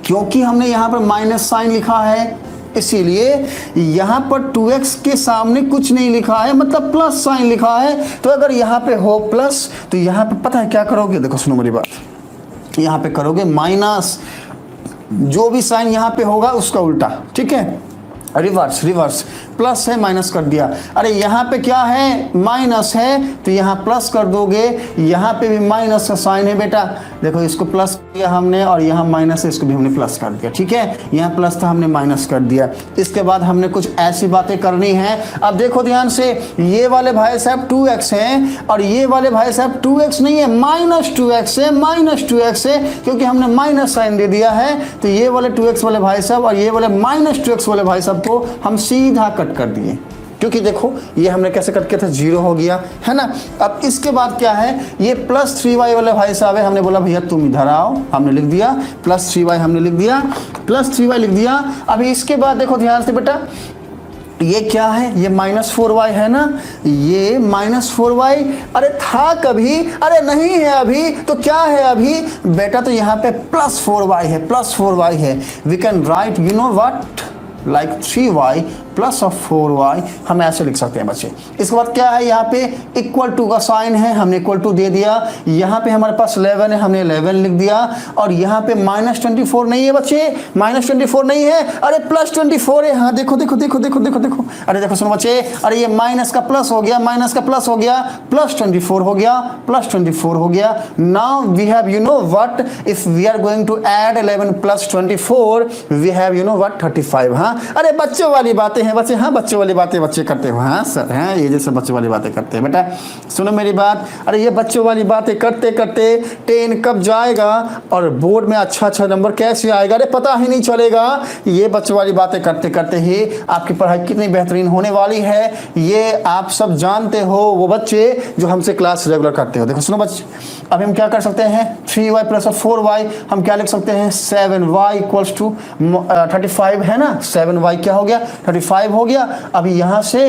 [SPEAKER 1] क्योंकि हमने यहाँ पर माइनस साइन लिखा है इसीलिए यहाँ पर 2x के सामने कुछ नहीं लिखा है, मतलब प्लस साइन लिखा है। तो अगर यहाँ पे हो प्लस, तो यहाँ पे पता है क्या करोगे, देखो सुनो मेरी बात, यहाँ पे करोगे माइनस, जो भी साइन यहाँ पे होगा उसका उल्टा, ठीक है, रिवर्स रिवर्स, प्लस है माइनस कर दिया। अरे यहाँ पे क्या है, माइनस है, तो यहाँ प्लस कर दोगे, यहाँ पे भी माइनस का साइन है बेटा, देखो इसको प्लस किया हमने और यहाँ माइनस है, इसको भी हमने प्लस कर दिया। ठीक है, यहाँ प्लस था हमने माइनस कर दिया। इसके बाद हमने कुछ ऐसी बातें करनी है। अब देखो ध्यान से, ये वाले भाई साहब 2x हैं और ये वाले भाई साहब 2x नहीं है, माइनस 2x है, माइनस 2x है, क्योंकि हमने माइनस साइन दे दिया है। तो ये वाले 2x वाले भाई साहब और ये वाले माइनस 2x वाले भाई साहब को हम सीधा कट कर दिए, क्योंकि देखो ये हमने कैसे कट किया था, 0 हो गया है ना। अब इसके बाद क्या है, ये प्लस 3y वाले भाई साहब है, हमने बोला भैया तुम इधर आओ, हमने लिख दिया प्लस 3y, हमने लिख दिया प्लस 3y लिख दिया। अभी इसके बाद देखो ध्यान से बेटा, ये क्या है, ये माइनस 4y है ना, ये माइनस 4y, अरे था कभी, अरे नहीं है अभी, तो क्या है अभी बेटा, तो यहाँ पे प्लस 4y है, प्लस 4y है। We can write you know what, like 3y plus of 4y, हम ऐसे लिख सकते हैं बच्चे। इसके बाद क्या है, यहाँ पे इक्वल टू का साइन है, हमने इक्वल टू दे दिया। यहाँ पे हमारे पास 11 है, हमने 11 लिख दिया। और यहाँ पे माइनस 24 नहीं है बच्चे, माइनस 24 नहीं है, अरे प्लस 24 है। हाँ देखो देखो देखो देखो देखो देखो, अरे देखो सुनो बच्चे, अरे ये माइनस का प्लस हो गया, माइनस का प्लस हो गया, प्लस 24 हो गया, प्लस 24 हो गया। Now we have you know what, if we are going to add 11 plus 24 we have you know what 35। हाँ अरे बच्चों वाली बातें हैं हैं बच्चे? हाँ, बच्चों वाली बातें बच्चे करते हो। हाँ सर, हाँ ये जैसे बच्चों वाली बातें करते हैं। बेटा सुनो मेरी बात, अरे ये बच्चों वाली बातें करते करते 10 कब जाएगा और बोर्ड में अच्छा नंबर कैसे आएगा, अरे पता ही नहीं चलेगा। ये बच्चों वाली बातें करते करते ही आपकी पढ़ाई कितनी बेहतरीन होने वाली है, ये आप सब जानते हो, वो बच्चे जो हमसे क्लास रेगुलर करते हो। देखो सुनो बच्चे, अभी हम क्या कर सकते हैं, 3y प्लस 4y हम क्या लिख सकते हैं, 7y इक्वल्स टू 35 है ना। 7y क्या हो गया, 35 हो गया। अभी यहाँ से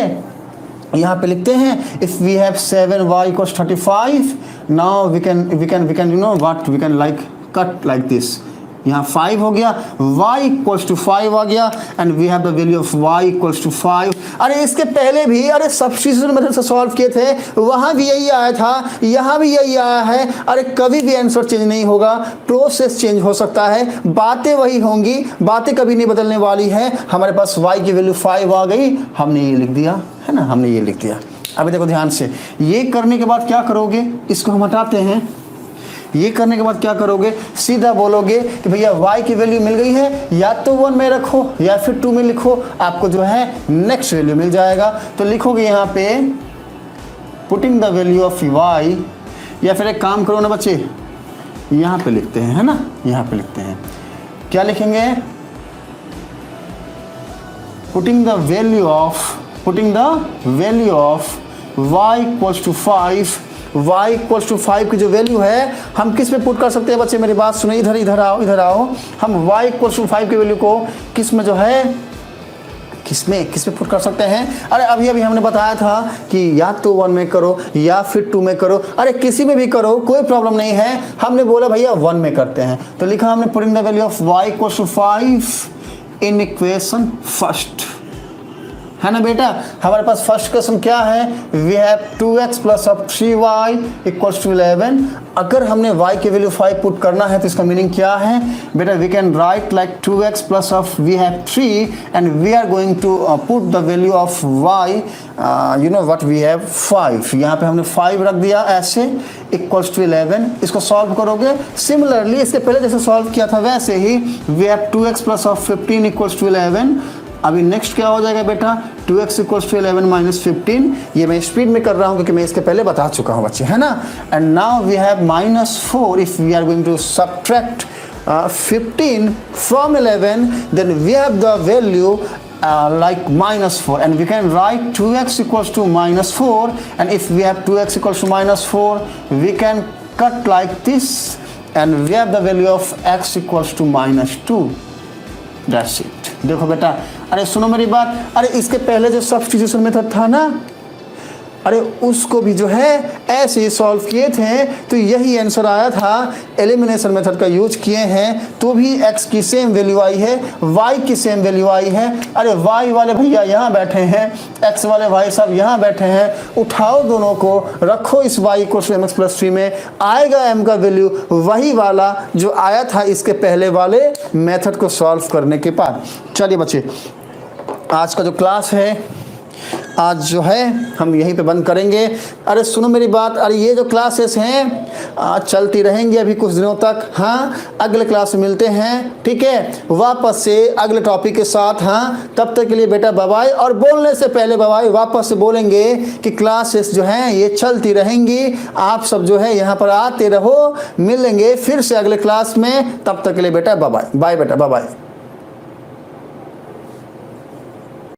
[SPEAKER 1] यहाँ पे लिखते हैं, if we have 7y equals 35, now we can you know what, we can like cut like this. यहाँ 5 हो गया, y इक्वल्स टू 5 आ गया, and we have the value of y equals to 5। अरे इसके पहले भी अरे सब्स्टिट्यूशन मेथड से सॉल्व किए थे, वहाँ भी यही आया था, यहाँ भी यही आया है। अरे कभी भी आंसर चेंज नहीं होगा, प्रोसेस चेंज हो सकता है, बातें वही होंगी, बातें कभी नहीं बदलने वाली है। हमारे पास y की वैल्यू 5 आ गई, हमने ये लिख दिया है ना, हमने ये लिख दिया। अभी देखो ध्यान से, ये करने के बाद क्या करोगे, इसको हम हटाते हैं। ये करने के बाद क्या करोगे, सीधा बोलोगे कि भैया y की वैल्यू मिल गई है, या तो 1 में रखो या फिर 2 में लिखो, आपको जो है नेक्स्ट वैल्यू मिल जाएगा। तो लिखोगे यहाँ पे putting the value of y, या फिर एक काम करो ना बच्चे, यहाँ पे लिखते हैं है ना, यहाँ पे लिखते हैं, क्या लिखेंगे, putting the value of y equals to 5। y equals to 5 की जो वैल्यू है हम किस में पुट कर सकते हैं बच्चे, मेरी बात सुनो, इधर आओ। हम y इक्वल्स टू 5 की वैल्यू को किस में जो है, किस में पुट कर सकते हैं। अरे अभी हमने बताया था कि या तो 1 में करो या फिर 2 में करो, अरे किसी में भी करो, कोई प्रॉब्लम नहीं है। हमने बोला भैया 1 में करते हैं, तो लिखा हमने putting the value of y equals to 5 in equation first, है ना बेटा। हमारे पास फर्स्ट क्वेश्चन क्या है, we have 2x plus of 3y equals to 11। अगर हमने y की वैल्यू 5 पुट करना है तो इसका मीनिंग क्या है बेटा, we can write like 2x plus of we have 3 and we are going to put the value of y, you know what, we have 5। यहाँ पे हमने 5 रख दिया ऐसे, इक्वल्स टू 11। इसको सॉल्व करोगे सिमिलरली इसके पहले जैसे सॉल्व किया था वैसे ही, we have 2x plus of 15 equals to 11। अभी नेक्स्ट क्या हो जाएगा बेटा, 2x इक्वल्स टू 11 माइनस 15। ये मैं स्पीड में कर रहा हूँ क्योंकि मैं इसके पहले बता चुका हूँ बच्चे, है ना। And now we have -4, if we are going to subtract 15 from 11, then we have the value like -4, and we can write 2x equals to -4, and if we have 2x equals to -4, we can cut like this, and we have the value of x equals to -2. That's it. देखो बेटा, अरे सुनो मेरी बात, अरे इसके पहले जो सब्स्टिट्यूशन मेथड था ना, अरे उसको भी जो है ऐसे ही सॉल्व किए थे, तो यही आंसर आया था। एलिमिनेशन मेथड का यूज किए हैं तो भी x की सेम वैल्यू आई है, y की सेम वैल्यू आई है। अरे y वाले भैया यहाँ बैठे हैं, x वाले भाई साहब यहाँ बैठे हैं, उठाओ दोनों को, रखो इस y को mx प्लस 3 में, आएगा m का वैल्यू वही वाला जो आया था इसके पहले वाले मेथड को सॉल्व करने के बाद। चलिए बच्चे, आज का जो क्लास है आज जो है हम यहीं पे बंद करेंगे। अरे सुनो मेरी बात, अरे ये जो क्लासेस हैं चलती रहेंगी अभी कुछ दिनों तक। हाँ, अगले क्लास में मिलते हैं, ठीक है, वापस से अगले टॉपिक के साथ। हाँ, तब तक के लिए बेटा बाय बाय। और बोलने से पहले बाय बाय वापस से बोलेंगे कि क्लासेस जो हैं ये चलती रहेंगी, आप सब जो है यहाँ पर आते रहो, मिलेंगे फिर से अगले क्लास में। तब तक के लिए बेटा बाय बाय, बाय बेटा बाय बाय।